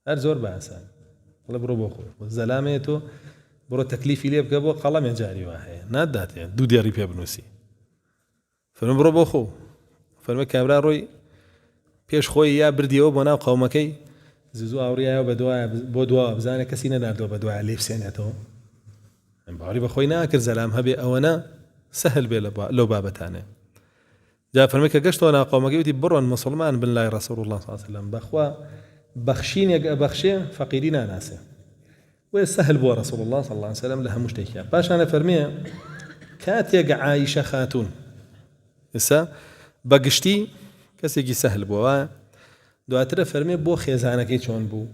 هر زور بانسان على بروبوخو زلاميتو برو تكليفي لي بكبو قلم يجاري واحد نادات يعني دو دياري بيا بنوسي فرم بروبوخو فرم كابرا روي بيش خوي يا برديو بنا قومكي زوزو اوريا بدوا بزانه كسينا ناردو بدوا عليه بسنته من بعري بخوينا كر زلام هبي اونا سهل بي لو بابتانه جاء فرميك قشتو انا قومك يوتي برون مسلمان بالله رسول الله صلى الله عليه وسلم بخوا بخشين يا بخشين فقيرين ناسه ويسهل بو رسول الله صلى الله عليه وسلم لها مشتكيا باش انا فرميه كات يق عائشه خاتون اسا بقشتي كسيجي سهل بو دواتر فرمي بو خيزانكي چون بو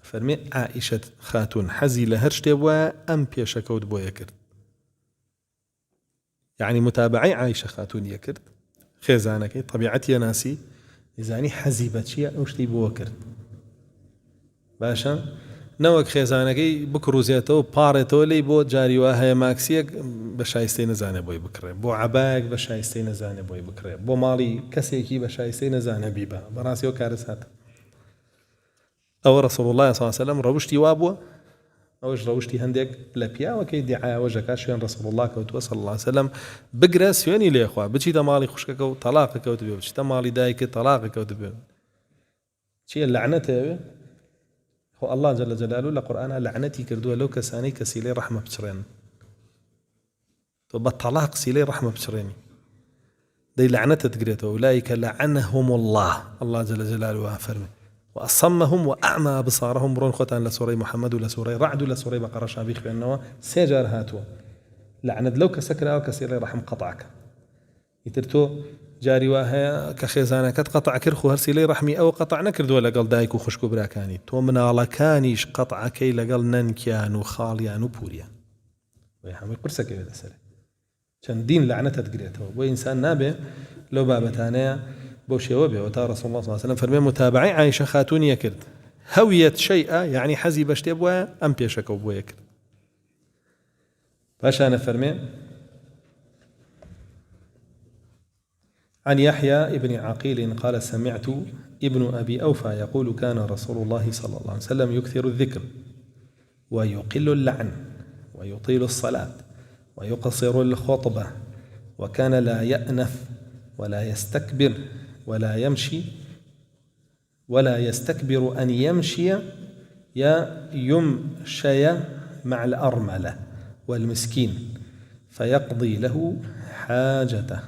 فرمي عائشه خاتون حزي لهرشتي بو ام بيشكود بو يكرد يعني متابعي عائشة خاتون يكرد خيزانك طبيعتي ناسي إذا حزيبت شيء أو شتي بوكرد باشا نوك خيزانك بكروزيتو بارتو لي بو جاري واهي ماكسيك بشايستي نزانه بوي بكره بو عباك بشايستي نزانه بوي بكره بو مالي كسيكي بشايستي نزانه بيبا براسيو كارثات أو رسول الله صلى الله عليه وسلم روشتي وابو اوش روشتي هندك لبيا وكي دعاء وجهك شيان رسول الله كوت صلى الله عليه وسلم بقرا سيوني لي اخوا بتشي تمالي خشكك وطلاقك كوت بيو بتشي تمالي دايك طلاقك كوت بيو شي لعنته هو الله جل جلاله القران لعنتي كردو لو كساني كسيلي رحمه بشرين تو بالطلاق سيلي رحمه بشريني دي لعنته تقريته اولئك لعنهم الله جل جلاله فرمي وأصمهم وأعمى أبصارهم برون ختان لسوري محمد ولسوري رعد ولسوري بقرة شابيخ بأنه سيجار هاتوا لعند لو كسكرا وكسيري رحم قطعك يترتو جاري واهي كخيزانك قطع كرخو هرسيلي رحمي أو قطع نكردو لقل دايك وخشكو براكاني تو من على كانيش قطع كي لقل ننكيان وخاليان وبوريان ويحمي قرسك يا سلام كان دين لعنته تقريته وإنسان نابه لو بابتانيا بوشي وبه وتا رسول الله صلى الله عليه وسلم فرمي متابعي عائشة خاتون يكرد هوية شيئا يعني حزي بشتي بوا أم بيشكو بوا يكرد باش أنا فرمي عن يحيى ابن عقيل قال سمعت ابن أبي أوفى يقول كان رسول الله صلى الله عليه وسلم يكثر الذكر ويقل اللعن ويطيل الصلاة ويقصر الخطبة وكان لا يأنف ولا يستكبر ولا يستكبر أن يمشي يمشي مع الأرملة والمسكين فيقضي له حاجته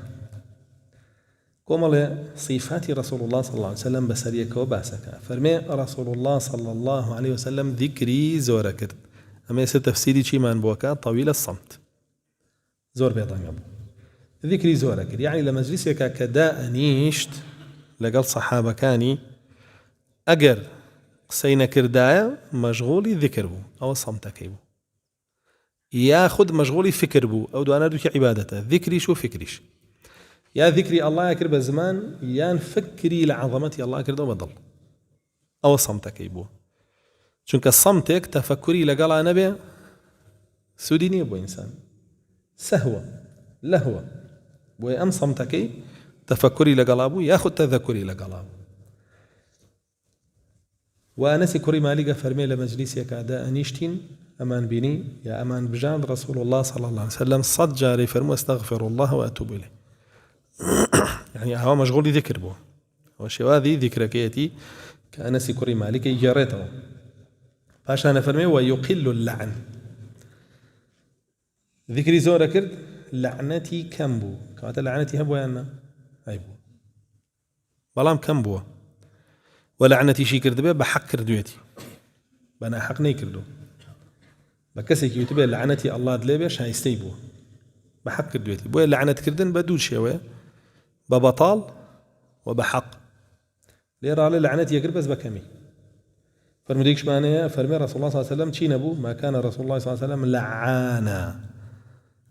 كومل صفات رسول الله صلى الله عليه وسلم بسريك وباسك فرمي رسول الله صلى الله عليه وسلم ذكري زور كرد أما يصير تفسيري شي من بوكا طويل الصمت زور بيضان قبل ذكري زور كرد يعني لمجلسك كداء نيشت لقل صحابة كاني أجر قسينا كردايا مشغولي ذكر بو أو صمتك بو ياخذ مشغولي فكر بو أو دوانا دوك عبادته ذكري شو فكريش يا ذكري الله يكر بزمان يا فكري لعظمتي الله يكر دوما ضل أو صمتك يبو چونك صمتك تفكري لقلا نبي سوديني أبو إنسان سهوة لهوة بو أم صمتك تفكري لقلا أبو ياخذ تذكري لقلا أبو وأنسي كوري مالك فرمي لمجلسك أداء نيشتين أمان بيني يا أمان بجان رسول الله صلى الله عليه وسلم صد جاري فرمو استغفر الله وأتوب إليه يعني هو مشغول ذكر بو وشواذي ذكركيتي كأنسي كوري مالك يجاريته باش أنا فرمي ويقل اللعن ذكري زورة كرد لعنتي كم بو كانت لعنتي هبو يانا هاي بو بلام كم بو ولعنتي شي كرد بي بحق كردويتي بنا حقني كردو بكسي يتبع لعنتي الله دليبي شايستي بو بحق كردويتي بو لعنت كردن بدول شوي ببطال وبحق ليرى على لعنتي يقرب بس بكمي فرمديكش معناها فرمي رسول الله صلى الله عليه وسلم شي نبو ما كان رسول الله صلى الله عليه وسلم لعانا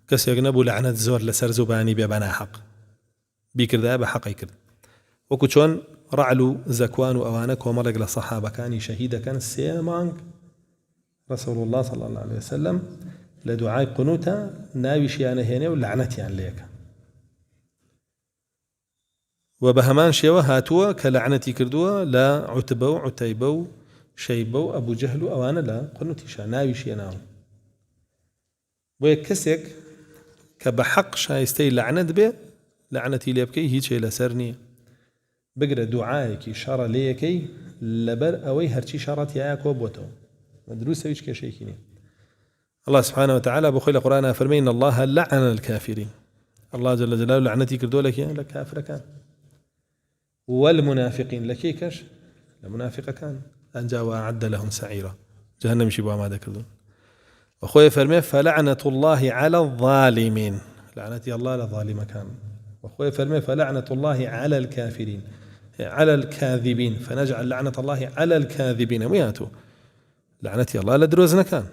كس يجنبو لعنت زور لسر زباني بيبنا حق بيكردا بحق يكرد وكتشون رعلو زكوان وأوانك ومرق لصحابة كان شهيدا كان سيمانك رسول الله صلى الله عليه وسلم لدعاء قنوتا ناوي شيانا هنا ولعنتي عن ليك وبهمان شيوه هاتوا كلعنتي كردوا لا عتبو عتيبو شيبو أبو جهل أوانا لا قنوتي شا ناوي شيانا ويكسك كبحق شايستي لعنت به لعنتي ليبكي هيك شي لسرني بقرا دعائك شر ليكي لبر أوي هرشي شرط ياك وبوتو مدروسة ويش كشيكيني الله سبحانه وتعالى بخيل القرآن فرمي إن الله لعن الكافرين الله جل جلاله لعنتي كردو لك لك كافر كان والمنافقين لكيكش المنافق كان أنجا وأعد لهم سعيرا جهنم يشبه ما ذكرون وأخوي فرمي فلعنة الله على الظالمين لعنتي الله لظالم كان وأخوي فرمي فلعنة الله على الكافرين على الكاذبين فنجعل لعنة الله على الكاذبين مياتو لعنتي الله لدروزنا كان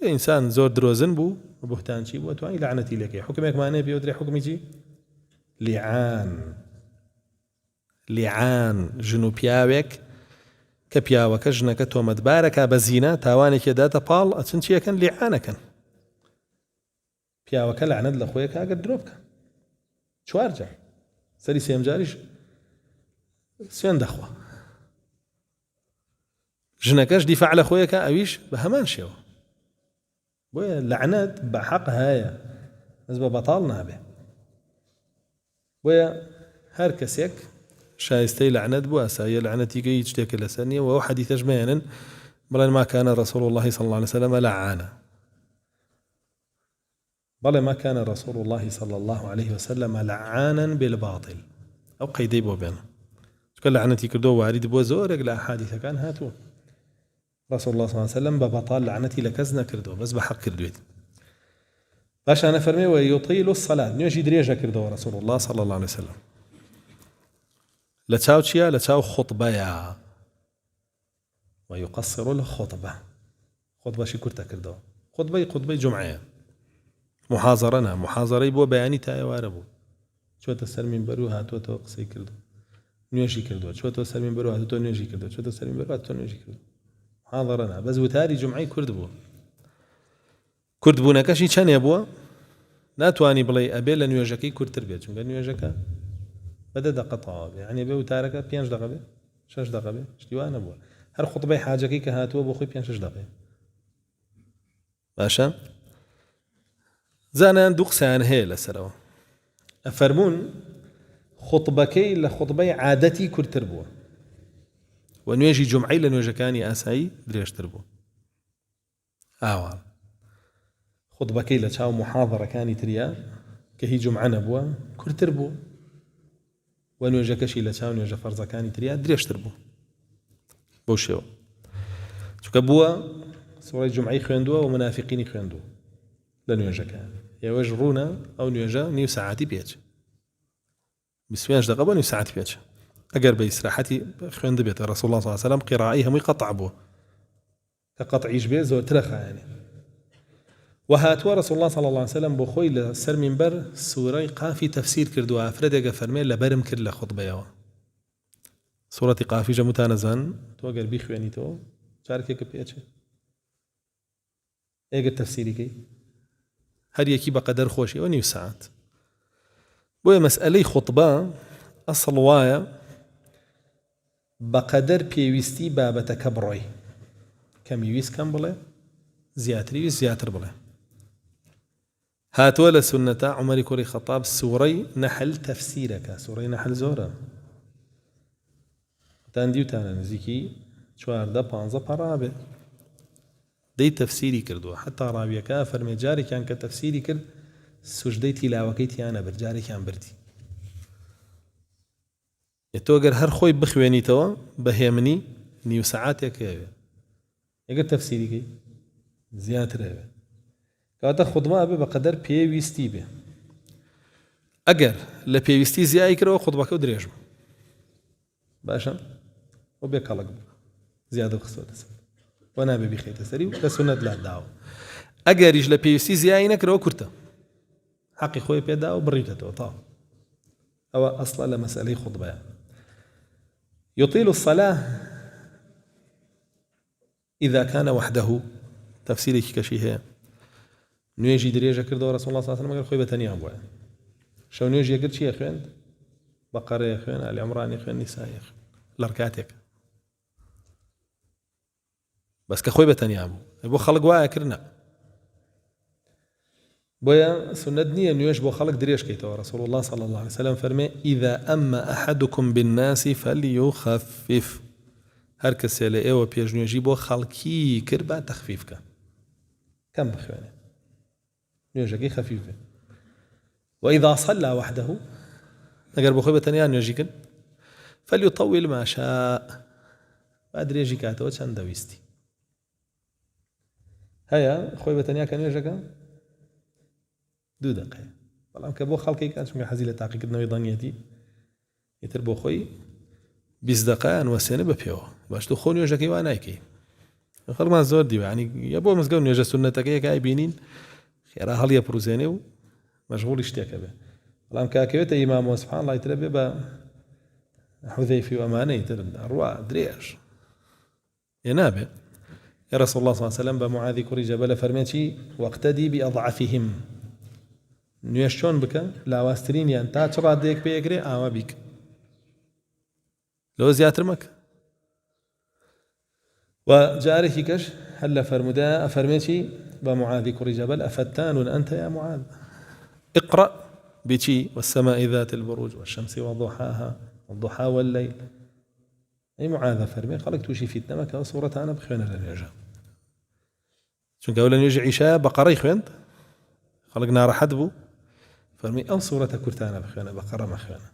إنسان زور دروزن بو بهتان شي بو تواني لعنتي لك حكمك ما نبي ودري حكمي جي لعان جنوبياوك كبياوك جنك تومت بارك بزينة تاوانك داتا بال أتنشي كان لعانك بياوك لعنت لأخويك أقد دروبك شو أرجع سري سيم جاريش سيان دخوة جنكش دفاع على أخويك أويش بهمان شيو بويا لعنات بحق هايا بس ببطالنا به بويا هر كسيك شايستي لعنات بو أسايا لعنتي كي يجتك لسانية وهو حديث جميعا بل ما كان رسول الله صلى الله عليه وسلم لعانا بل ما كان رسول الله صلى الله عليه وسلم لعانا بالباطل أو قيدي بو بينا كل لعنتي كردو وارد بو زورك لأحاديث كان هاتو رسول الله صلى الله عليه وسلم ببطال لعنتي لكزنا كردو بس بحق كردويت باش أنا فرمي ويطيل الصلاة نيجي دريجة كردو رسول الله صلى الله عليه وسلم لتاو تشيا لتاو خطبة ويقصر الخطبة خطبة شي كرتا كردو خطبة جمعة محاضرنا محاضرة بو بياني تايا واربو شو تسر من برو هاتو تو قصي كردو نيجي كردو شو تسر من برو هاتو تو نيجي كردو شو تسر من برو هاتو تو نيجي كردو محاضرنا بس وتاري جمعي كرد بو نكشي چن يبوا ناتواني بلاي ابي لنيوجكي كرد تربيه چون نيوجكا بدا دقه يعني بو تاركه 5 دقيقه 6 دقيقه اشتيوانه بو هر خطبه حاجكي كهاتو بو خي 5 6 دقيقه باشا زانا دوقسان هي لسروا افرمون خطبكي لخطبه عادتي كرد تربو ونيجي جمعي لنيوجكاني اساي دريش تربو خطبكي لتشاو محاضرة كانت ريا كهي جمعة نبوة كرتر بو و نوێژەکەشی لە چاو نوێژە فەرزەکانی تریا درێژتر بوو بەو شێوە چونکە بووە سوڕەی جومعەی خوێندووە و منافقینی خوێندووە لە نوێژەکان ئێوەش ڕوونە ئەو نوێژە نیو ساعتی پێچ 25 دقیقە بۆ نیو ساعتی پێچ ئەگەر بە ئیسراحەتی خوێند بێتە ڕەسوڵ الله صلی الله علیه وسلم قیرائی هەمووی قەطع بووە کە قەطعیش بێ زۆرترە خایەنێ وهاتووە ڕەسوڵ الله صلی الله علیه وسلم بۆ خۆی لە سەر مینبەر سوورەی قافی تەفسیر کردووە ئافرەتێکە فەرمێ لەبەرم کرد لە خوتبەیەوە سوورەتی قافی ژەموتانەزان تۆ ئەگەر بیخوێنیتەوە جارێکێکە پێچێ ئێگە تەفسیریکەی هەر یەکی بەقەدەر خۆشی ئەوە نیو ساعت بۆیە مەسئلەی خوتبە ئەسڵ وایە بەقەدەر پێویستی بابەتەکە بڕۆی کەمی ویست کەم بڵێ زیاتری ویست زیاتر بڵێ هاتووە لە سونەتە عومەری کوڕی خەتاب سوورەی نەحل تەفسیرەکە سوورەی نەحل زۆرە تان دیوتانە نزیکی 14-15 پەڕابێ دەی تەفسیری کردووە حتا ڕاویەکە فەرمێ جارێکیان کە تەفسیری کرد سوژدەی تیلاوەکەی تیانە برد جارێکیان بردی تۆ گەر هەر خۆی بخوێنیتەوە بەهێمنی نیو سەعاتێکەوێ ئەگەر تەفسیریکەی زیاترەوێ کەواتە خوتبە بێ بەقەدەر پێویستی بێ ئەگەر لە پێویستی زیایی کردەوە خوتبەکە درێژ بوو باشە ئەو بێ کەڵک بوو زیادە خستۆتە سەر و نابێ بیخێتە سەری و لە سونەت لاداوە ئەگەریش لە پێویستی زیایی نەکرەوە کورتە حەقی خۆی پێدا و بڕیتەوە تاو ئەوە ئەسڵە لە مەسئلەی خوتبەیە يطيل الصلاة إذا كان وحده تفسيري كشي هي نوێژی درێژە کردەوە ڕەسوڵ الله صلی الله علیه و سلم خۆی بەتەنیا بووە شەو نوێژی کرد چیە خوێند بەقەرەیە خوێن ئالی عیمڕانی خوێن نیسایە خوێن لە ڕکاتێک بەس کە خۆی بەتەنیا بوو بۆ خەڵک وایە کردنا بۆیە سنەت نییە نوێژ بۆ خەڵک درێژ کەیتەوە ڕەسوڵ الله صلی الله علیه و سلم فەرمێ إذا أما أحدكم بالناس فليخفف هەر کەسێ لە ئێوە پێشنوێژی بۆ خەڵکی کرد با تەخفیف بکە کەم بخوێنێ نوێژەکەی خەفیف بێ وإذا صلى وحده ئەگەر بۆ خۆی بەتەنیا نوێژی کرد فليطول ما شاء با درێژی کاتەوە چەند دەویستی هەیە خۆی بەتەنیا کە نوێژەکە 2 دقیقە بەڵام کە بۆ خەڵکی کات چونکە حەزی لە تاقیکردنەوەی دڵنیەتی ئیتر بۆ خۆی 20 دقیقەیان وەسێنە بە پێوە باش تۆ خۆ نوێژەکەی وا نایکەی خەڵکمان زۆر دیوە ینی یا بۆ مزگەوت نوێژە سونەتەکەیەک ئای بینین خێرا هەڵیە پروزێنێ و مەشغوڵی شتێکە بێ بەڵام کاکەوێتە ئیمام و سوبحان الله ئیترە بێ بە حوذەیفی و ئەمانەی تر ڕوا درێژ ێ نابێ يا رسول الله صلى الله عليه وسلم بمعاذ كوري جبل فرميتي واقتدي بأضعفهم نوێژ چۆن بکە لاواسترینیان تا چ ڕادەیەک پێیەگرێ ئاوا بیک لەوە زیاتر مەکە و جارێکی کەش هەر لە فەرموودایە ئەفەرمێتی بە معاذی کوڕی جەبەل ئەفەتان أنت يا معاذ اقرأ بچی والسماء ذات البروج والشمس وضحاها والضحى والليل أي معاذ فەرمێ خەڵک تووشی فیتنە مەکەوە سوورەتانە بخوێنە لە نوێژە چونکە ئەو لە نوێژی عیشایە بەقەڕەی خوێند خەڵک ناڕەحەت بوو فەرمی ئەو سوورەتە کورتانە بخوێنە بەقەڕە مەخوێنە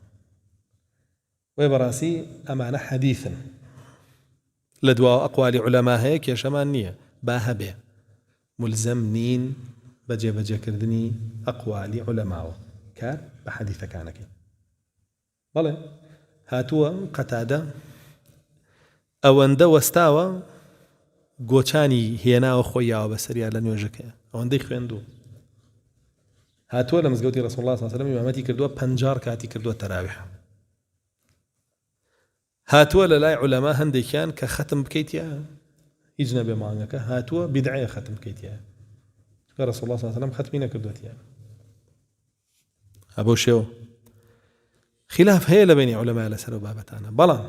وێ بەڕاستی ئەمانە حەدیثن لە دواوە ئەقوالی عولەما هەیە کێشەمان نییە با هەبێ ملزەم نین بە جێبەجێکردنی ئەقوالی عولەماوە کار بە حەدیثەکانەکەی بەڵێ هاتووە قەتادە ئەوەندە وەستاوە گۆچانی هێناوە خۆی یاوە بەسەریا لە نوێژەکەیە ئەوەندەی خوێندووە هاتووە لە مزگەوتی ڕەسوڵ الله صلی الله علیه و سلم ئیمامەتی کردووە 50 کاتی کردووە تەراویح هاتووە لە لای عولەما هەندێکیان کە ختم بکەیتە هیچ نەبێ مانگەکە هاتووە بیدعەیە ختم بکەیتە کە ڕەسوڵ الله صلی الله علیه و سلم ختمی نەکردووەتیان ئەبەو شێوە خلاف هەیە لە بینی عولەما لەسەر ئەو بابەتانە بەڵام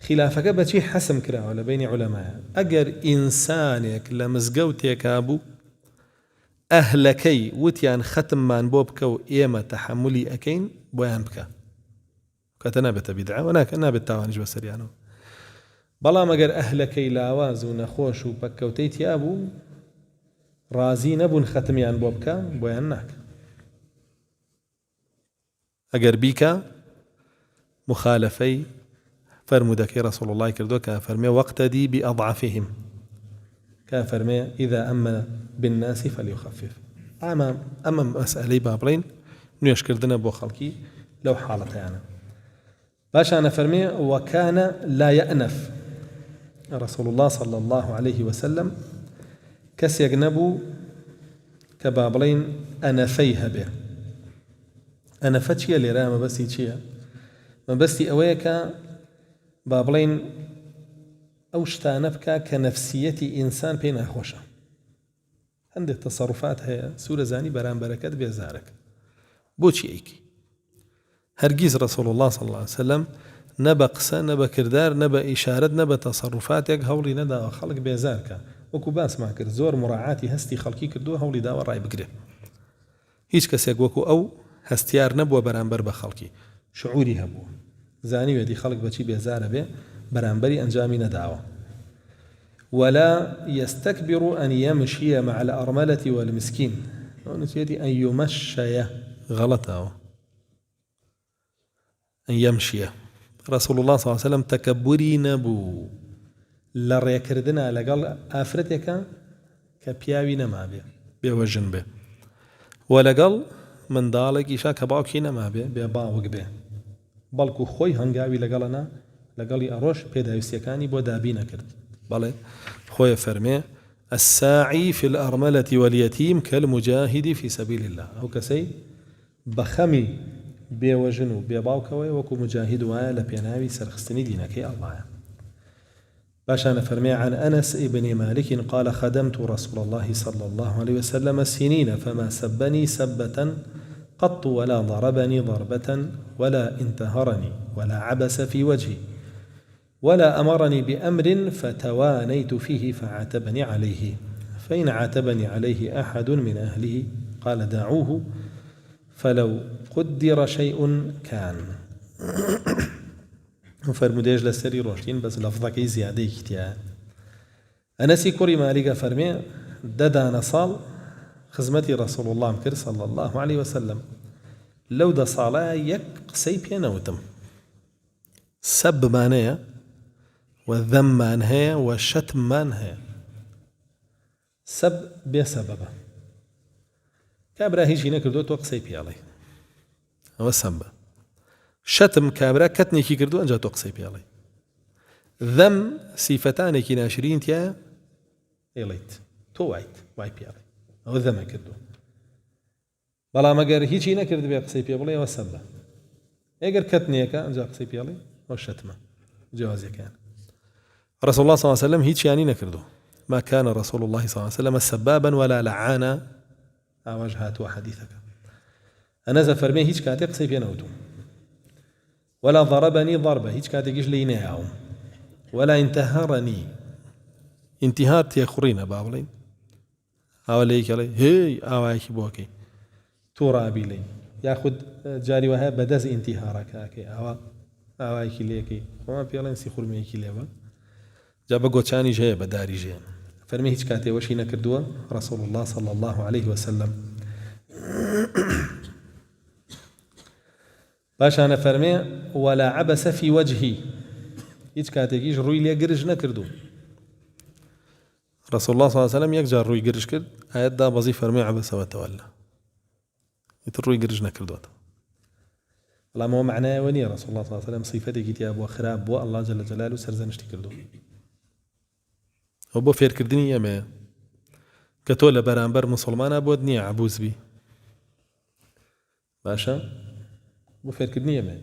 خلافەکە بەچی حەسم کراوە لە بینی عولەمایە ئەگەر ئینسانێک لە مزگەوتێکا بوو ئەهلەکەی وتیان ختممان بۆ بکە و ئێمە تەحەمولی ئەکەین بۆیان بکە کاتە نابێتە بیدعە و نابێت تاوانیش بەسەریانەوە بەڵام ئەگەر ئەهلەکەی لاواز و نەخۆش و پەککەوتەی تیا بوو ڕازی نەبوون ختمیان بۆ بکە بۆیان ناکە ئەگەر بیکە مخالفي فرمودك رسول الله كردو كافرمي واقتدي بأضعفهم كافرمي إذا أما بالناس فليخفف أما مسألة بابلين نيش كردنا بو خلقي لو حالة يعني باش أنا فرمي وكان لا يأنف رسول الله صلى الله عليه وسلم كس يجنبو كبابلين أنفيها به أنفتشي اللي راه ما بس يتشيها ما بس أويك بابلين أو شتانبك كنفسية إنسان بين أخوشه عندك تصرفات هي سورة زاني بران بركات بيزارك بوشي ايكي هرگيز رسول الله صلى الله عليه وسلم نبا قسا نبا كردار نبا إشارة نبا تصرفاتك هولي ندا خلق بيزارك وكو باس ما كرد زور مراعاتي هستي خلقي كردو هولي داوا راي بقره هيش كسيك وكو أو هستيار نبوة برانبر بخلقي شعوري هبو زاني ودي خلق بچي بيزاره به برانبري أنجامي نداوا ولا يستكبر أن يمشي مع الأرملة والمسكين ونسيتي أن يمشي غلطه أن يمشي رسول الله صلى الله عليه وسلم تكبري نبو لريكردنا لقال آفرتك كبياوي نما بوجن به ولقال من دالك إشا كباوكي نما بباوك به بلكو خوي هنگاوي لقالنا لقالي أروش بيدا يسيكاني بو دابينا كرد بله خوي فرمي الساعي في الأرملة واليتيم كالمجاهد في سبيل الله أو كسي بخمي بيوجنو بيباوكوي وكو مجاهد ولا بيناوي سرخستني دينك الله باشا فرمي عن أنس ابن مالك قال خدمت رسول الله صلى الله عليه وسلم سنين فما سبني سبة قط ولا ضربني ضربة ولا انتهرني ولا عبس في وجهي ولا أمرني بأمر فتوانيت فيه فعاتبني عليه فإن عاتبني عليه أحد من أهله قال دعوه فلو قدر شيء كان فرموديش لسري روشتين بس لفظك زيادة كتيا أنسي كوري مالك فرمي ددا نصال خزمتي رسول الله مكر صلى الله عليه وسلم لو دا صلاة يك قسيب ينوتم سب مانيا والذم مانها والشتم مانها سب بسببه كابرا هيجي نكردو تو قسيب يالي هو سب شتم كابرا كتنيكي كردو انجا تو قسيب يالي ذم صفتانكي ناشرين تيا إليت تو وايت بيالي أو ذم كردو بلا مگر هیچی نکرد بیا قسەی پێ بڵێ ئەوە سەبە ئەگەر کەت نییەکە ئەنجا قسەی پێڵێ ئەو شەتمە جیازەکەیان رسول الله صلى الله عليه وسلم هیچیانی نەکردو ما كان رسول الله صلى الله عليه وسلم سبابا ولا لعانا أوجهات وحديثك أنا فرمي هیچ کاتێ قسەی پێ نەوتوم ولا ضربني ضربة هیچ کاتێکیش لێی نەیاوم ولا انتهرني انتهار تێخوڕینە با بڵێن ئەوە لێیکەڵێ هێی ئاوایەکی بۆکەی تورابي لي ياخذ جاري وها بدز انتهارك اوایکی لێکی وما بيڵێن سی خوڕمێکی لێوە جا بە گۆچانی ژەیە بە داری ژێن فەرمی هیچ کاتێ وەشی نەکردووە رسول الله صلى الله عليه وسلم باشانە فەرمێ ولا عبس في وجهي هیچ کاتێکیش ڕووی لێ گرژ نەکردو رسول الله صلى الله عليه وسلم یەکجار ڕووی گرژ کرد ئاەتدا بەزی فەرمێ عبس وتولى يتروي قرجنا كردوات الله ما معناه وني رسول الله صلى الله عليه وسلم صفته كتاب وخراب بو الله جل جلاله سرزنشتي كردو هو بو فير كردني يما كتول برانبر مسلمان ابو دنيا عبوس بي باشا بو فير كردني يما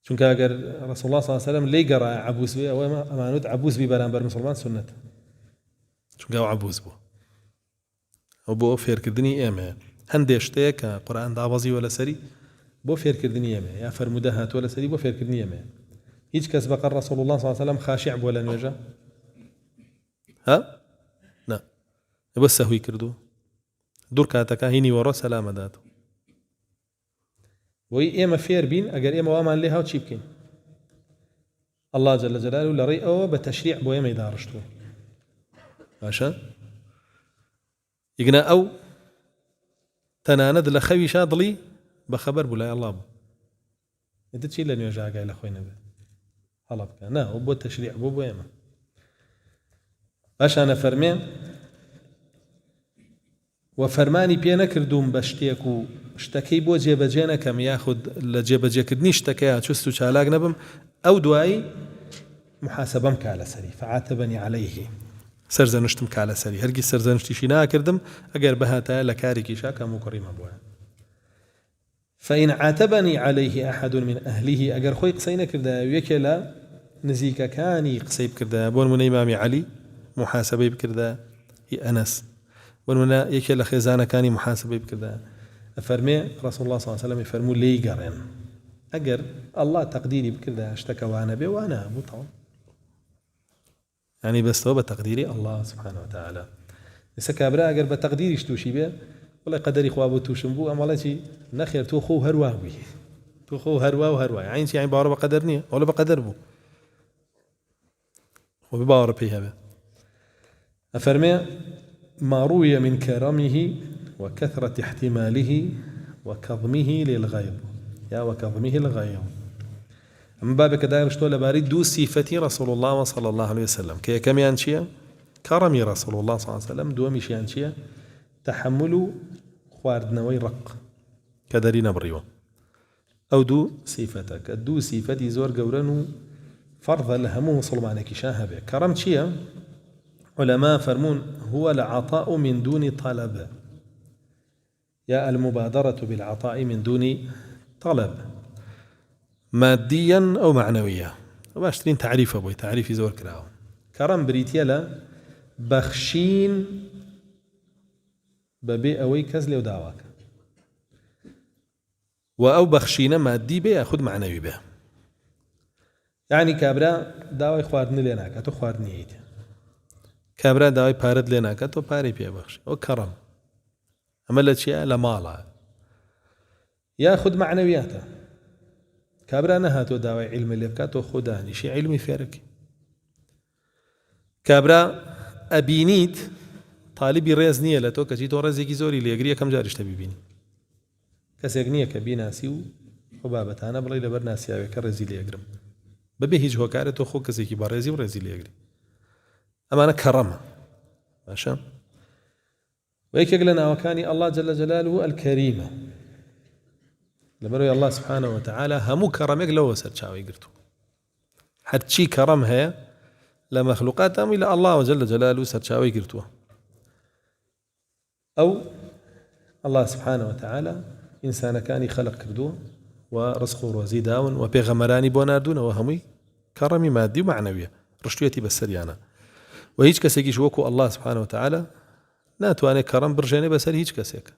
چونکە ئەگەر رسول الله صلى الله عليه وسلم لێی گەڕایە عبوس بێ ئەوە ئەمانوت عبوس بی بەرامبەر مسلمان سنت چونکە ئەو عبوس بوو ئەو بۆ فێرکردنی ئێمە هەندێک شتەیە کە قورئان دابەزی وە لەسەری بۆ فێرکردنی ئێمە یا فەرموودە هاتووە لەسەری بۆ فێرکردنی ئێمە هیچ کەس بەقەر رسول الله صلى الله عليه وسلم خاشع بووە لە نوێژە ها نا بۆ سەهوی کردو دوور کاتەکە هینی وەڕۆ سەلامە داتو بۆی ئێمە فێر بین ئەگەر ئێمە وامان لێ هاو چی بکەین الله جل جلاله لەڕێی ئەوە بە تەشریع بۆ ئێمەی داڕشتووە باشە يقنا أو تناند لخوي شاضلي بخبر بلا الله أنت تشيل لن يرجع قايل أخوينا هلا بك نا وبو التشريع بو يما باش أنا فرمي وفرماني بينا كردوم بشتيكو اشتكي بو جيبجينا كم ياخد لجيبجي كردني اشتكي شستو شالاق نبم أو دواي محاسبمك على سري فعاتبني عليه سرزنشتمك على سري هرقي سرزنشتي شينا كردم أقر بهاتا لكاريكي شاكا مكرم أبوها فإن عاتبني عليه أحد من أهله أقر خوي قصينا كردا ويكلا نزيك كاني قصيب كردا بون من إمامي علي محاسبي بكردا أنس بون من يكلا خزانة كاني محاسبي بكردا فرمي رسول الله صلى الله عليه وسلم يفرمو لي قرن أقر الله تقديري بكردا اشتكى وأنا بي وأنا أبو طبعا يعني بس توبة تقديري الله سبحانه وتعالى يسكابرا أقر بتقديري اشتوشي بيه والله قدري خوابو توشنبو أما الله شي نخير تو خو هرواوي تو خو هروا عين شي عين باور بقدرني ولا بقدر بو وبباور بيها أفرمي ما روي من كرمه وكثرة احتماله وكظمه للغيظ يا وكظمه الغيظ أما بابك داير شتول بارد دو صفتي رسول الله صلى الله عليه وسلم كي كم ينشيا كرمي رسول الله صلى الله عليه وسلم دو مش ينشيا تحمل خواردنوي رق كدري نبريو أو دو صفتك دو صفتي زور قورنو فرض لهمه صلمانك شاهبه كرم شيا علماء فرمون هو العطاء من دون طلب يا المبادرة بالعطاء من دون طلب ماديا أو معنويا وباشترين تعريف أبوي تعريف زور كراو كرم بريتيلا بخشين ببي أوي كزلي ودعواك وأو بخشينا مادي بي أخذ معنوي به يعني كابرا داوي خواردني ليناك أتو خواردني ايدي كابرا داوي بارد ليناك أتو باري بي بخشي أو كرم عملت شيء لمالا ياخذ معنوياته كابرا نهاتو داوي علم اللي بكاتو خداني شي علمي فيرك كابرا أبينيت طالبي ريز نية لتو كجي تو رزيكي زوري ليقريه كم جارش تبي بيني كسيق نية كبي ناسي وبابة أنا بلي لبر ناسي كرزي ليقرم ببي هيج هو كارتو خو كسيكي بارزي ورزي ليقري أما أنا كرمه ماشا ويك لنا وكاني الله جل جلاله الكريمة لما الله سبحانه وتعالى همو كرمك لو سرشاوي قرتو حتى كرمها لمخلوقات أم إلى الله جل جلاله سرشاوي قرتو أو الله سبحانه وتعالى إنسان كان خلق كردوه ورزقه روزي داون وبيغمراني بوناردون وهمي كرمي مادي ومعنوية رشتيتي بالسريانة وهيج كسيكي شوكو الله سبحانه وتعالى ناتواني كرم برجاني بسر هيج كسيك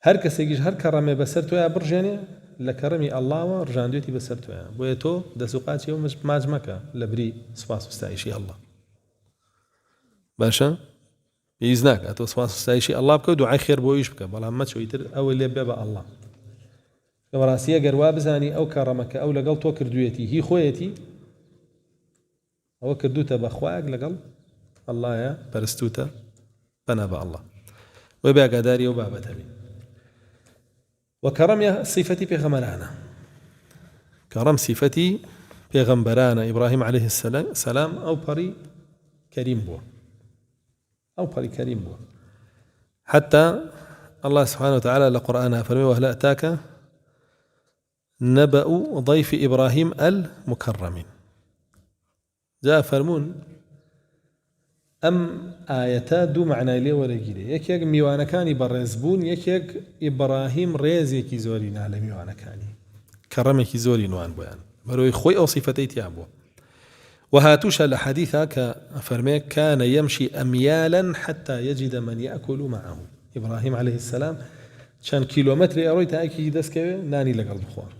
هر كسيكيش هر كرمي بسرتو يا برجاني لكرمي الله ورجاندوتي بسرتو يا بويتو دسوقاتي وماجمكا لبري سباس وستعيشي الله باشا بإذنك أتو سباس وستعيشي الله بك ودعاء خير بويش بك بلا ما تشويتر أو اللي بابا الله كبراسية قروا بزاني أو كرمك أو لقل تو كردويتي هي خويتي أو كردوتا بأخواك لقل الله يا برستوتا بنابا الله وبيا قداري وبابا تبي وكرم صفتي بغمرانا كرم صفتي بغمبرانا إبراهيم عليه السلام أو بري كريم بو أو بري كريم بو حتى الله سبحانه وتعالى لقرآنها فرمي وهل أتاك نبأ ضيف إبراهيم المكرمين جاء فرمون أم آياتا دو معنى لي ورقيلي يك ميوانا كاني برزبون يك إبراهيم ريزي كي زورين على ميوانا كاني كرمي كي زورين وان بيان بروي خوي أو صفتي تيابو وهاتوش الحديثة كفرمي كان يمشي أميالا حتى يجد من يأكل معه إبراهيم عليه السلام كان كيلومتر أروي تأكي دسكوي ناني لقلب خوار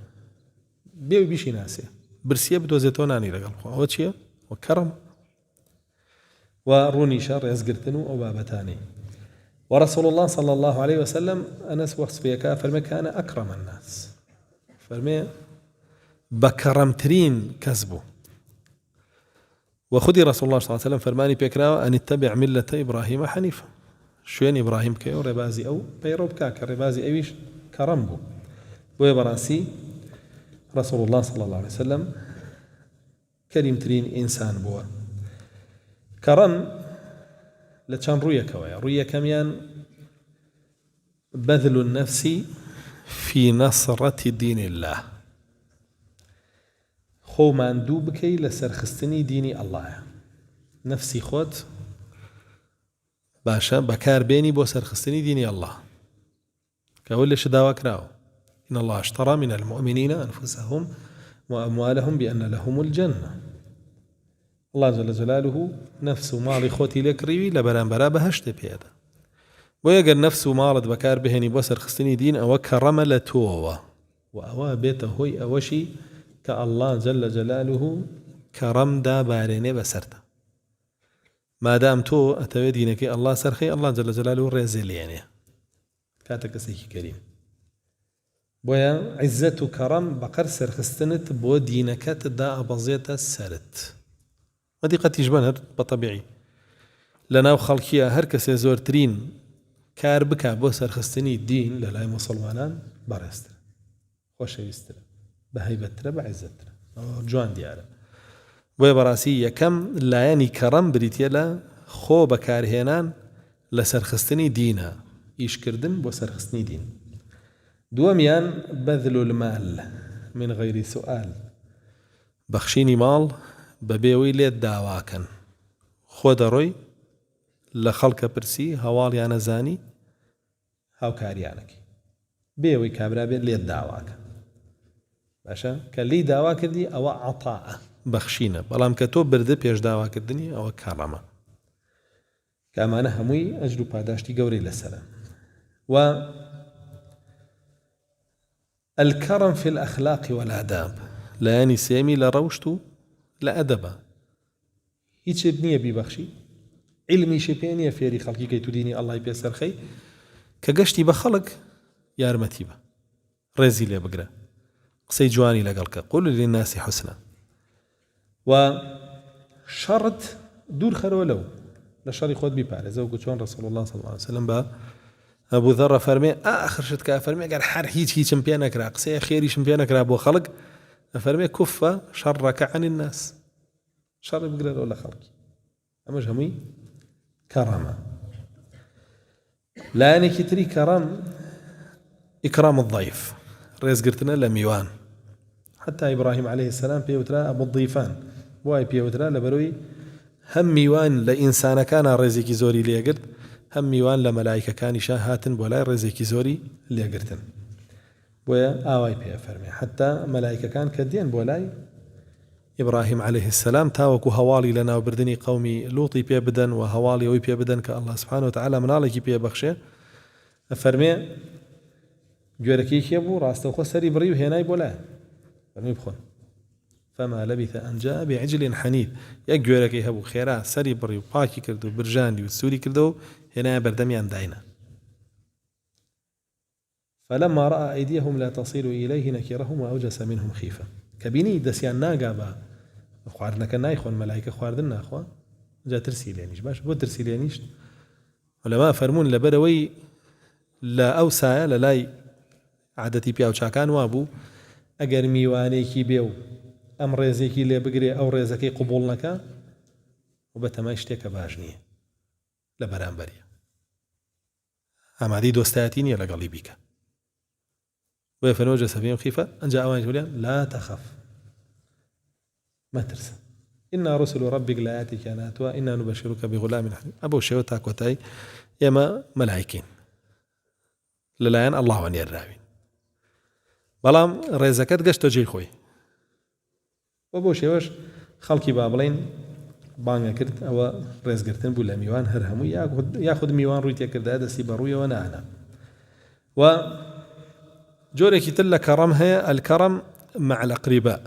بيو بيشي ناسي برسيه بدوزيتو ناني لقلب خوار وشيه وكرم وروني شر يزقرتنو أو بابتاني ورسول الله صلى الله عليه وسلم أنس وصفية كافر كان أكرم الناس فرمي بكرمترين كسبه وخذي رسول الله صلى الله عليه وسلم فرماني بيكراو أن اتبع ملة إبراهيم حنيفا شوين إبراهيم كيو ربازي أو بيروب كاك ربازي أيش كرمبو ويبراسي رسول الله صلى الله عليه وسلم كريم ترين إنسان بوا كرم لچان روية كميان بذل النفس في نصرة دين الله خو ماندوو بکەی لەسەر خستنی دینی ئەڵڵایە نفسی خۆت باشە بەکاربێنی بۆ سەرخستنی دینی ئەڵڵا کە ئەوە لێش داوا کراوە إن الله اشترى من المؤمنين أنفسهم وأموالهم بأن لهم الجنة الله جل جلاله نفس وماڵی خۆتی لێ کڕیوی لە بەرامبەرا بەهەشتێ پێدا بۆ ئەگەر نفس و ماڵت بەکار بهێنی بۆ سەرخستنی دین ئەوە کەڕەمە لە تۆوە و ئەوە بێتە هۆی ئەوەشی کە الله جل جلاله كرم دا باريني بسرتا ما دام تو أتوي دينك الله سرخي الله جل جلاله رزيليني كاتك سيكي كريم بويا عزة كرم بقر سرخستنت بو دينك تدا أبزيت السرت ودي قد تجبنها بطبيعي لنا وخلقيا هركس زور ترين كار بكا بو سرخستني الدين للاي مسلمانان بارستر خوش يستر بهيبتر بعزتر جوان ديارة بۆیە بەڕاستی یەکەم لایەنی کەڕەم بریتە لە خۆ بەکارهێنان لە سەرخستنی دینە ئیشکردن بۆ سەرخستنی دین دووەمیان بەذل المال من غەیری سوئال بەخشینی ماڵ بەبێەوەی لێت داواکەن خۆ دەڕۆی لە خەڵکە پرسی هەواڵیان نەزانی هاوکاریانەکەی بێەوەی کابرا بێت لێت داواکە باشە کە لی داوا کردی ئەوە عەتاءە بەخشینە بەڵام کە تۆ بردە پێش داواکردنی ئەوە کەڕەمە کە ئەمانە هەمووی ئەجر و پاداشتی گەورەی لەسەرە و الكرم في الأخلاق والآداب لایەنی سێمی لە ڕەوشت و لە ئەدەبە هیچت نییە بیبەخشی علمیشی پێ نییە فێری خەڵکی کەی تو دینی ئەڵڵای پێسەرخەی کە گەشتی بە خەڵک یارمەتی بە ڕێزی لێ بگرە قسەی جوانی لەگەڵکە قول للناس حسنا و شەڕت دوور خەرەوە لەو لە شەڕی خۆت بیپارێزە وەکو چۆن رسول الله صلى الله عليه وسلم بە ئەبوو ذەڕ فەرمێ ئاخر شت کە فەرمێ ئەگەر هەر هیچم پێ نەکرا قسەی خێریشم پێ نەکرا بۆ خەڵک فەرمێ کوفە شەڕەکە عن الناس شەڕی بگرێتەوە لە خەڵکی ئەمەش هەمووی کەڕەمە لایەنێکی تری کەڕەم ئیکرام الضەیف ڕێزگرتنە لە میوان حتى إبراهيم عليه السلام بيوترا أبو الضيفان بواي بيوترا لبروي هم ميوان لإنسان كان رزيكي زوري ليقرد هم ميوان لملائكة كان شاهاتن بولاي رزيكي زوري ليقردن بويا آواي بيا فرمي حتى ملائكة كان كدين بولاي إبراهيم عليه السلام تاوكو هوالي لنا وبردني قومي لوطي بيا بدن وهوالي وي بيا بدن كالله سبحانه وتعالى منالكي بيا بخشي فرمي جواركي كيبو راستوخو سري بريو هناي بولاي يبخون فما لبث أن جاء بعجل حنيذ يجورك يهبو خيرا سري بري وباكي كردو برجاندي والسوري كردو هنا بردميان داينا فلما رأى أيديهم لا تصل إليه نكرهم وأوجس منهم خيفة كبيني دسيان ناقابا خوارنا كان نايخون ملائكة خواردنا أخوان جاء ترسيلينيش باش بو ترسيلينيش ولما فرمون لبروي لا أوسايا للاي عادتي بياو شاكان وابو ئەگەر میوانێکی بێ و ئەم ڕێزێکی لێ بگرێ ئەو ڕێزەکەی قبوڵ نەکا و بەتەمای شتێکە باش نییە لە بەرامبەریە ئامادەی دۆستایەتی نییە لەگەڵی بیکە بۆیە فەرمووە جەسەفیهم خیفە ئەنجا ئەوان جولیان لا تەخەف مەترسە إنا رسل ربك لا يأتيك ناتوا إنا نبشرك بغلام حليم أبو شيوة تاكوتاي يما ملائكين للايان الله عنير راوين بەڵام ڕێزەکەت گەشتە جێی خۆی و بۆ شێوەش خەڵکی با بڵێن بانگە کرد ئەوە ڕێزگرتن بوو لە میوان هەر هەمووی یاخود میوان ڕووی تێکردا دەستی بەڕوویەوە نانە و جۆرێکی تر لە کەڕەم هەیە الکەڕەم مع الأقرباء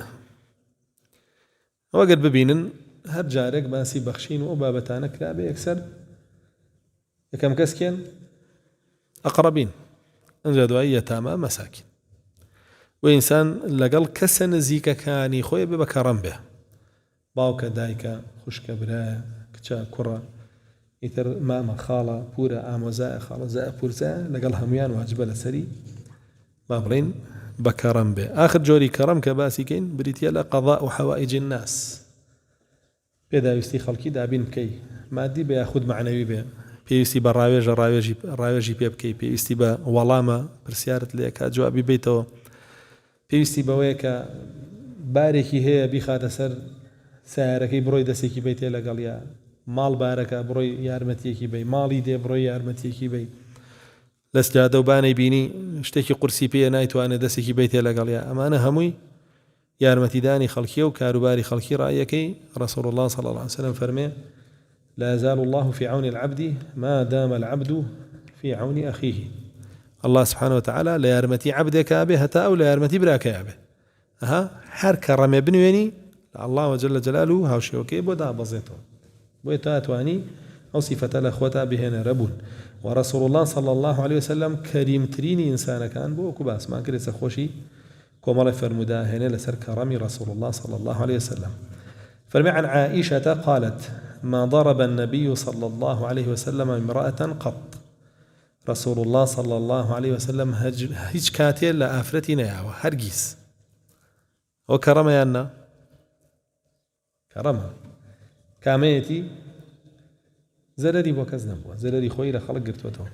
ئەوەگەر ببینن هەر جارێک باسی بەخشین و ئەو بابەتانە کرا بێ یەکسەر یەکەم کەسکێن ئەقرەبین ئەنجا دوای یەتامە مەساکین وإنسان لقل كسن زيكا كاني خويا بكرم به باوكا دايكا خوشكا برايا كتا كرة إثر ماما خالة بورا آموزاء خالة زاء بورزاء لقل هميان واجبة لسري بابرين بكرم به. آخر جوري كرم كباسكين بريتيلا قضاء حوائج الناس. بدا يستي خلقي دابين كي مادي بياخذ معنوي به پێویستی بە ڕاوێژی پێ بکەی، پێویستی بە وەڵامە پرسیارت لێکات جوابی بیتەوە، پێویستی بەوەیە کە بارێکی هەیە بیخاتە سەر سیارەکەی بڕۆی دەستێکی بیتێ لەگەڵیا، ماڵ بارەکە بڕۆی یارمەتیەکی بی، ماڵی دێ بڕۆی یارمەتیەکی بی، لە سجادە و بانەی بینی شتێکی قورسی پێ نایتوانێت دەستێکی بیتێ لەگەڵیا. ئەمانە هەمووی یارمەتیدانی خەڵکیە و کاروباری خەڵکی ڕایەکەی. رسول الله صلى الله عليه وسلم فەرمێ: لا يزال الله في عون العبد ما دام العبد في عون أخيه. الله سبحانه وتعالى لا يرمتي عبدك به هتا أو لا يرمتي براك به هر كرم بنويني الله جل جلاله هاوشي وكي بودا بزيطه بودا تواني أو صفة الأخوة بهنا ربون. ورسول الله صلى الله عليه وسلم كريم تريني إنسان كان بو كباس ما كريس خوشي كومال فرمدا هنا لسر كرمي رسول الله صلى الله عليه وسلم. فرمي عن عائشة قالت: ما ضرب النبي صلى الله عليه وسلم امرأة قط. رسول الله صلى الله عليه وسلم هج كاتير لآفرتنا يا هرجيس وكرم يانا كرم كاميتي زرري بوكز نبوه زرري خوي لخلق قرتوته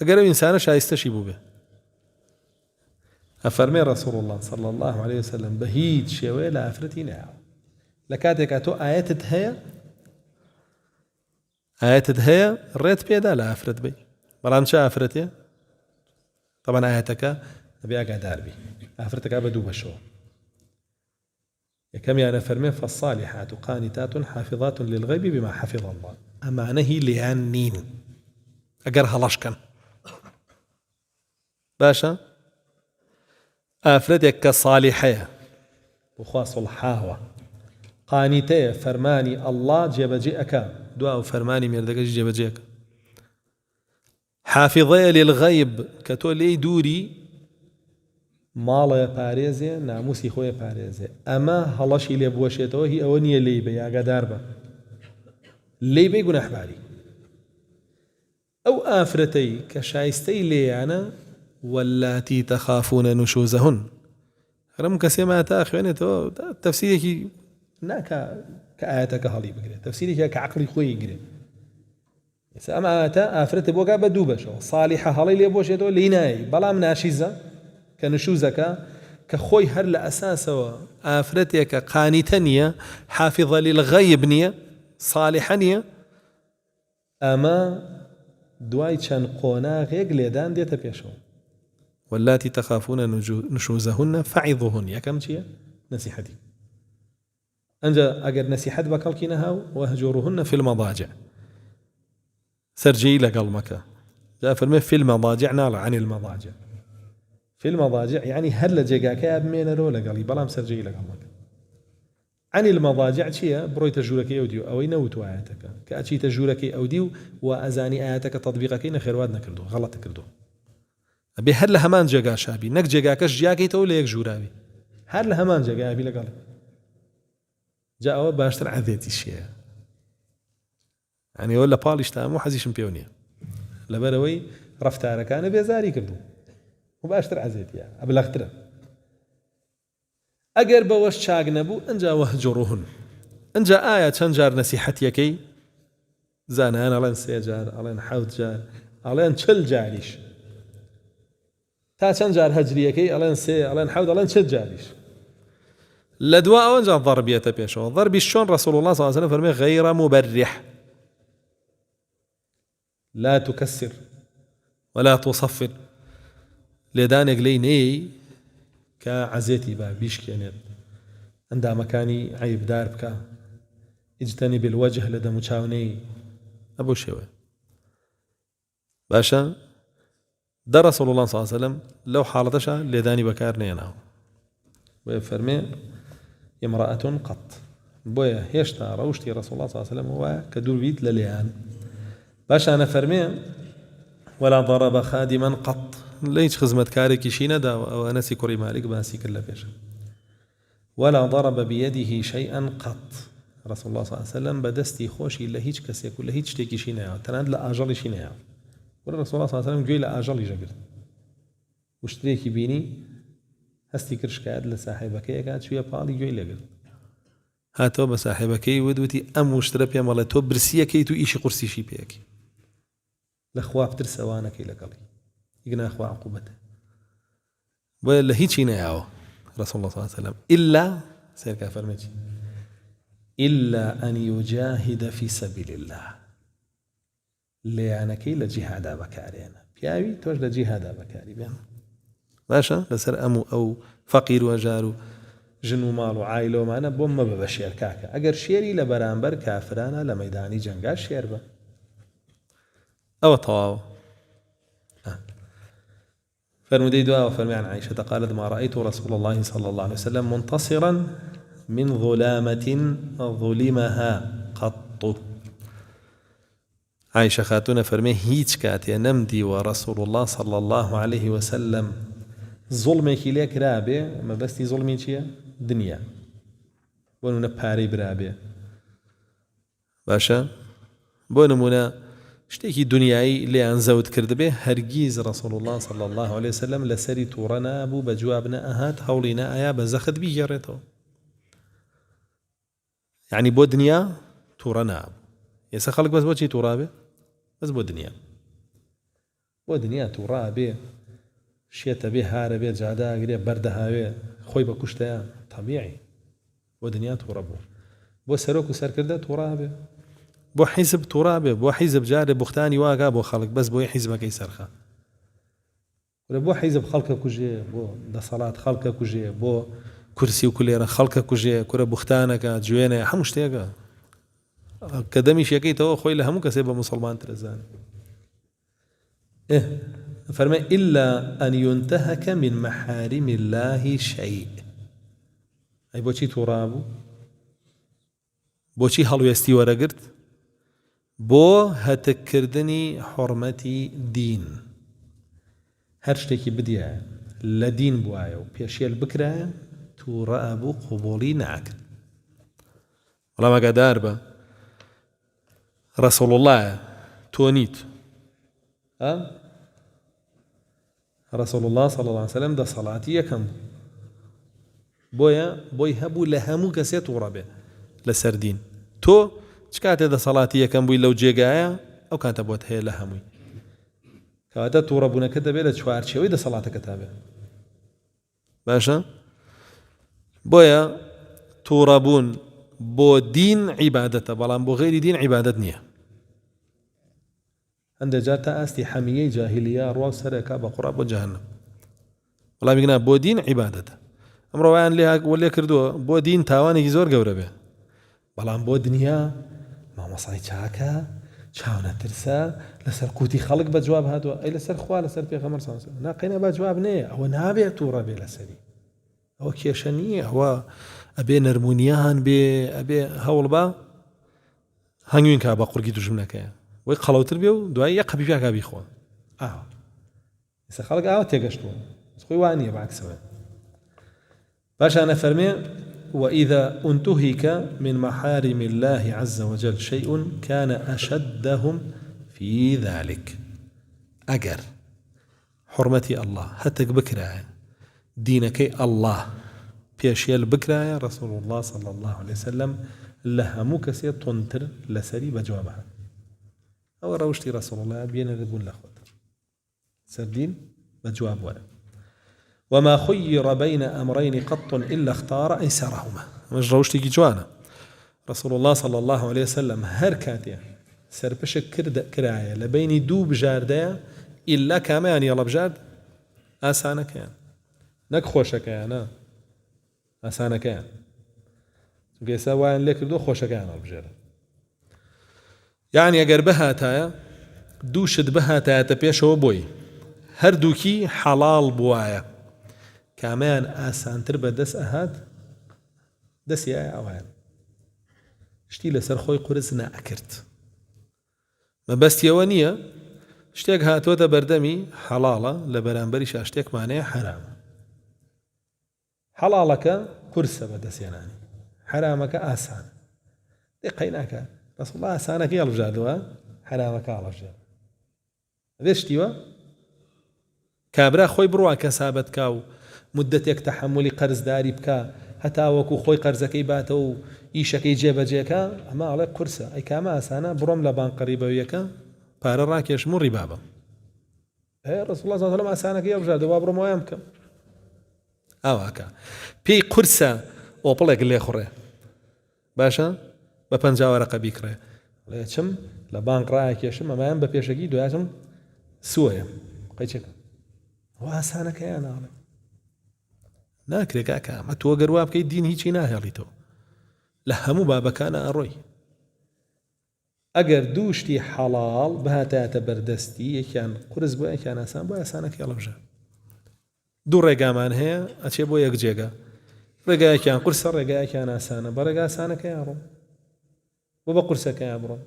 أقرب إنسان شايستشيبه به. أفرمي رسول الله صلى الله عليه وسلم بهيج شوي لآفرتنا يا لكاتك أتو آيات هي الريت بيدا لا أفرت بي بلان شا أفرتي طبعا آياتك نبي أقعد داربي أفرتك أبدو بشو كم يعني فرمي: فالصالحات قانتات حافظات للغيب بما حفظ الله. أما نهي لأنين أقرها لشكا باشا أفرتك كصالحة وخاص الحاوة قانتة فرماني الله جبجئك دعاء فرماني مردك جبجئك حافظة للغيب كتولي دوري ماڵە پارێزێ ناموسی خۆی پارێزێ. ئەمە هەڵەشی لێ بوەشێتەوە هی ئەوە نییە لێی بە یاگادار بە لێی بێ گونەحباری. ئەو ئافرەتەی کە شایستەی لێیانە واللاتی تەخافونە نوشوزەهن هەرم کەسێمە تا خوێنێتەوە تەفسیرێکی ناکە کە ئاەتەکە هەڵی بگرێت، تەفسیرێکە کە عەقڵی خۆی گرێت. ئەم ئاەتە ئافرەتە بۆگا بە دوو بەشەوە، ساڵیحە هەڵی لێ بۆشێتەوە لێی نایی، بەڵام ناشیزە کە نشوزەکە کە خۆی هەر لە ئەساسەوە ئافرەتێکە قانیتە نییە، حافظە للغەیب نییە، صالحە نییە، ئەمە دوای چەند قۆناغێک لێدان دێتە پێشەوە. واللاتی تەخافونە نشوزەهن فعظوهن. یەکەم چییە؟ نەسیحەتی. ئەنجا ئەگەر نەسیحەت بە کەڵکی نەهاو وەهجوڕوهن في المضاجع سەرجەیی لەگەڵ مەکە. جا فەرمێ في المضاجع ناڵە عن المضاجع. في المضاجع يعني هل لجيجاكا بمينرو لقالي بلام سرجي لقالك. عن المضاجع شيء بروي تجورك أوديو أو ينوتوا آياتك كأشي تجورك أوديو وأزاني آياتك تطبيقك إن خير واد نكردو غلط كردو. أبي هل لهمان جيجا شابي نك جيجاكش جياكي تولي جورابي هل لهمان جيجا أبي لقالك جاء باشتر عذيتي الشيء يعني ولا باليش تامو حزيش مبيونيا لبروي رفتارك كان بيزاري كردو وباشتر عزيتي أبلغتره أجر بوش شاق نبو أنجا وهجرهن أنجا آية تنجار نصيحتيكي زانان ألين سيجار ألين حوت جار ألين شل جاريش تا تنجار هجريكي ألين سي ألين حوت ألين شل جاريش لدواء وانجا ضربية بيشو ضرب الشون رسول الله صلى الله عليه وسلم فرمي غير مبرح لا تكسر ولا تصفر لێدانێک لێی نەیە کە عەزێتی بە بیشکێنێت ئەندامەکانی عەیبدار بکە ئیجتەنیب الوەجه لە دەم و چاونەی ئەبوو شێوە باشە دە رەسوڵ الله صلی الله علیه وسلم لەو حاڵەتەشە لێدانی بەکار نێناوە بۆیە فەرمێ امرأة قط بۆیە هێشتا ڕەوشتی رەسوڵ الله صلی الله علیه وسلم وایە کە دوور بیت لە لێیان باشانە فەرمێ ولا ضرب خادما قط ليش خزمت كارك شيندا وأنسي كوري مالك باسي كلا بيش ولا ضرب بيده شيئا قط رسول الله صلى الله عليه وسلم بدستي خوشي إلا هيج كسيك ولا هيج تيكي شينايا تناد لا أجل شينايا والرسول الله صلى الله عليه وسلم جاي لا أجل جبر واشتريكي بيني هەستی کرد شکایەت لە ساحێبەکەیەکات چوویە پاڵی گوێی لەگرت هاتەوە بە ساحێبەکەی وتی ئەم وشترە پێم بەڵێ تۆ برسیەکەیت و ئیشی قورسیشی پێیەکی لە خوا بترسە وانەکەی لەگەڵی هیچ ناخوا عقوبەتە بۆیە لە هیچی نەیاوە رسول الله صلى الله عليه وسلم إلا سيركا فرميتي إلا أن يجاهد في سبيل الله ليانكي لجهادا بكارينا بياوي توش لجهادا بكاري بيان باشا لسر أمو أو فقير وجارو جنو مالو عائلو معنا بوم ببشير كاكا أجر شيري لبرانبر كافرانا لميداني جنگا شير با أو طواو فرمودي دعاء وفرمي عن عائشة قالت ما رأيت رسول الله صلى الله عليه وسلم منتصرا من ظلامة ظلمها قط عائشة خاتون فرمي هيج كاتي نمدي ورسول الله صلى الله عليه وسلم ظلمك ليك رابع ما بستي ظلمي چيا دنيا بونو نباري برابع باشا بونو منا شتێکی دنیایی لێیان زەوت کردبێ هەرگیز رسول الله صلى الله عليه وسلم لەسەری تووڕە نابوو بە جواب نەئەهات هەوڵی نەئایا بە زەخت بیگەڕێتەوە یعنی بۆ دنیا تووڕە نابوو ئێستا خەڵک بەس بۆچی تووڕابێ بەس بۆ دنیا تووڕابێ شێتە بێ هارە بێ جاداگرێ بەردەهاوێ خۆی بە کوشتەیە طەبیعی بۆ دنیا تووڕە بوو بۆ سەرۆک و سەرکردە تووڕابێ بۆ حیزب تووڕابێ بۆ حیزب جارێ بوختانی واگا بۆ خەڵک بەس بۆی حیزبەکەی سەرخە بۆ حیزب خەڵکە کوژێ بۆ دەسەڵات خەڵکە کوژێ بۆ کورسی و کولێرە خەڵکە کوژێ کورە بوختانەکە جوێنێ هەموو شتێکە کە دەمیش یەکەیتەوە خۆی لە هەموو کەسێ بە موسڵمان ترەزان فەرمێ إلا أن ينتهك من محارم الله شيء ئەی بۆچی تووڕابوو بۆچی هەڵوێستی وەرەگرت بۆ هەتکردنی حرمەتی دین هەر شتێکی بدیایە لە دین بوایە و پێشێل بکرایە تووڕە ئەبوو قوبوڵی ناکرد وەڵام ئاگادار بە رسول الله تۆنیت رسول الله صلى الله عليه وسلم دەسەڵاتی یەکەم بۆی هەبوو لە هەموو کەسێ تووڕە بێ لەسەر دین تۆ چ کاتێ دەسەڵاتی یەکەم بووی لەو جێگایە ئەو کاتە بۆت هەیە لە هەمووی کەواتە تووڕەبوونەکە دەبێت لە چوارچێوەی دەسەڵاتەکە تا بێت باشە بۆیە تووڕەبوون بۆ دین عیبادەتە بەڵام بۆ غەیری دین عیبادەت نییە هەندێک جار تا ئاستی حەمیەی جاهیلیە ڕوا سەرەکە بە قوڕا بۆ جەهەنەم وەڵامی گنا بۆ دین عیبادەتە ئەمڕۆیان لێ کردووە بۆ دین تاوانێکی زۆر گەورە بێ بەڵام بۆ دنیا مامۆسای چاکە چاونە ترسە لەسەر قوتی خەڵک بە جواب هاتووە ئەی لەسەر خوا لەسەر پێغەمبەر صلی الله علیه و سلم ناقینە بە جواب نەیە ئەوە نابێت تووڕە بێ لەسەری ئەوە کێشە نییە ئەوە ئەبێ نەرمونیان بێ ئەبێ هەوڵ بە هەنگوین کا بە قورگی دوژمنەکەیە وەی قەڵەوتر بێ و دوای یەک قەپی پیاکا بیخۆن ئێستا خەڵک ئاوا تێگەشتووە خۆی وانییە بەعکسەوە باشانە فەرمێ وإذا انتهك من محارم الله عز وجل شيء كان أشدهم في ذلك أجر حرمتي الله هتك بكرة دينك الله بيشيل بكرة رسول الله صلى الله عليه وسلم لها مكسية تنتر لسري بجوابها أو روشتي رسول الله بينا لبون لخوت سردين بجواب ولا وما خير بين أمرين قط إلا اختار أيسرهما مش روشتي جوانا رسول الله صلى الله عليه وسلم هر كاتيا سربشك كراية لبيني دو بجارديا إلا كمان يلا بجارد أسانا كان نكخوشك يعني أسانا كان قيسا وان لك دو خوشك يعني بجارد يعني أجر بها تايا دوشد بها تايا تبيشو بوي هر دوكي حلال بوايا كمان ئاسانتر بە دەست ئەهات دەستی ئەوان شتی لەسەر خۆی قورس نەئەکرد مەبەستیەوە نییە شتێک هاتوۆتە بەردەمی حەڵاڵە لە بەرامبەریش شتێکمانەیە حرامە حەڵاڵەکە قورسە بە دەستێنانی حرامەکە ئاسانە دقەی ناکات ڕەسوڵ الله ئاسانەکەی هەڵبژاردووە حرامەکە هەڵبژێت ئەوێ شتیوە کابرا خۆی بڕوا کەسابەت کا و مدتێک تەحملی قەرزداری بکە هەتا وەکو خۆی قەرزەکەی باتە و ئیشەکەی جێبەجێکە ئەمە ئەڵێ قورسە ئەی کامە ئاسانە بڕۆم لە بانک قەریبەویەکە پارە ڕاکێشم و ڕیبا بم ڕسوڵ الله صلی الله علیه و سلم ئاسانەکەی هەڵبژاردە وا بڕۆم وایان بکەم ئاواکە پێی قورسە ئۆپڵێک لێ خوڕێ باشە بە 50 وەرەقە بیکڕێ لێ چم لە بانک ڕاکێشم ئەمایان بە پێشەکی دواتم سووەیە قەیچەکە ئەوە ئاسانەکەیان ناڵێ ناکرێت کاکە ئەمە تۆ گەر وا بکەیت دین هیچی ناهێڵیتەوە لە هەموو بابەکانە ئەڕۆی ئەگەر دوو شتی حەڵاڵ بهاتایەتە بەردەستی یەکیان قورس بۆ یەکیان ئاسان بۆ ئاسانەکەی هەڵبژە دوو ڕێگامان هەیە ئەچێ بۆ یەک جێگە ڕێگایەکیان قورسە ڕێگایەکیان ئاسانە بە ڕێگا ئاسانەکەیان ڕۆم بۆ بە قورسەکەیان بڕۆم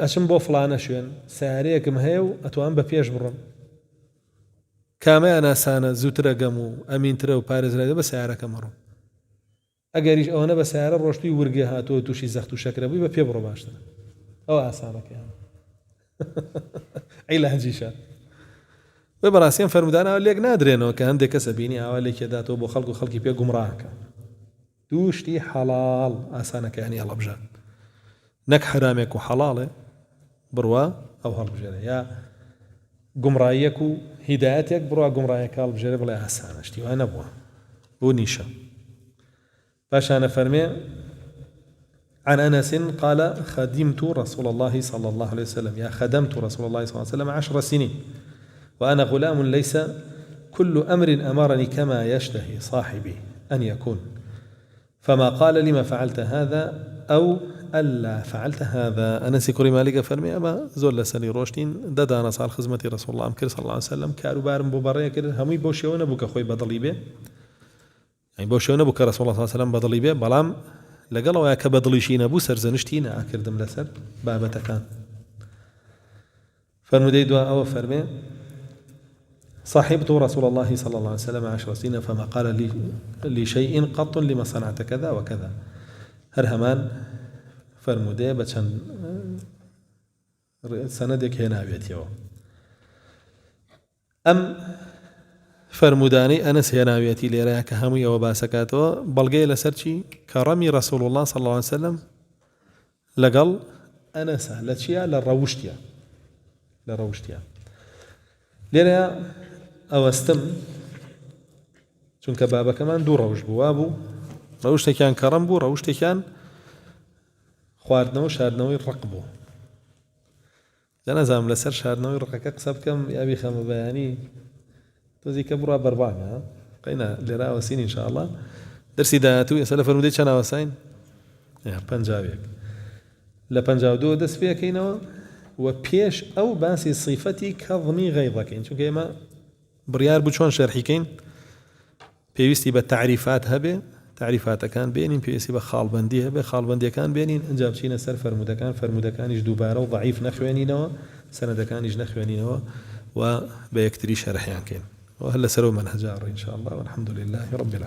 ئەچم بۆ فڵانە شوێن سیارەیەکم هەیە و ئەتوان بە پێش بڕۆم کامەیان ئاسانە زووترە گەم و ئەمینترە و پارێزرایە بە سیارەکەم ڕۆم ئەگەریش ئەوەنە بە سیارە ڕۆشتوی ورگێ هاتووە تووشی زەخت و شەکرەبووی بە پێ بڕۆ باشترە ئەوە ئاسانەکەیان ئەی لە هەنجیشە بە بەڕاستیان فەرمودانەوە لێک نادرێنەوە کە هەندێک کەسە بینی ئاوا لێکێداتەوە بۆ خەڵک و خەڵکی پێ گومڕاکە دوو شتی حەڵاڵ ئاسانەکەیانی هەڵەبژات نەک حرامێک و حەڵاڵێ بڕوا ئەو هەڵبژێرە یا گومڕاییەک و هیدایەتێک بڕوا گومڕایەکە هەڵبژێرە بڵێ ئاسانە شتی وای نەبووە بۆ نیشە باشانە فەرمێ عن أنس قال خدمت رسول الله صلى الله عليه وسلم يا خدمت رسول الله صلى الله عليه وسلم 10 سنين وأنا غلام ليس كل أمر أمرني كما يشتهي صاحبي أن يكون فما قال لما فعلت هذا أو ألا فعلت هذا أنس كريم مالك فرمي أما زول لسني روشتين ددانا صار خدمة رسول الله أمكر صلى الله عليه وسلم كارو بارم ببرية كده همي بوشيونا بوك أخوي بدلي به يعني بوشيونا بوك رسول الله صلى الله عليه وسلم بدلي به بلام لقالوا يا كبدليشين أبو سرزنشتينا أكردم لسر بابة كان فرمودي دعاء أو فرمي صاحبت رسول الله صلى الله عليه وسلم 10 سنين فما قال لي شيء قط لما صنعت كذا وكذا هرهمان فرمودي بچن سندك هنا بيتيو أم فرموداني أنس هنا بيتي ليرا كهمي وباسكاتو بلغي لسرشي كرمي رسول الله صلى الله عليه وسلم لقل أنس لتشيا لروشتيا ليرا أوستم چونکە بابەکەمان دوو ڕەوش بوو وابوو ڕەوشتێکیان کەڕەم بوو ڕەوشتێکیان خواردنەوە شاردنەوەی ڕق بوو جەنازام لەسەر شاردنەوەی ڕقەکە قسە بکەم یا بیخەمە بەیانی تۆزی کە بڕوا بەربانە قەینا لێرە ئاوەسین ئینشاءڵڵا دەرسی داهاتوو ئێستا لە فەرمودەی چەند ئاوەساین 50 لە 52 دەست پێکەینەوە و پێش ئەو باسی صیفەتی کەظمی غەیظەکەین چونکە ئێمە بڕیار بوو چۆن شەرحیکەین پێویستی بە تعریفات هەبێ تعریفاتەکان بێنین پێویستی بە خاڵبەندی هەبێ خاڵبەندیەکان بێنین ئەنجام بچینە سەر فەرمودەکانیش دووبارە و ضعیف نەخوێنینەوە سەنەدەکانیش نەخوێنینەوە و بە یەکتری شەرحیان کەین وهل لەسەرەوە منهەجا ڕێ ئینشاء الله والحمد لله رب العالمين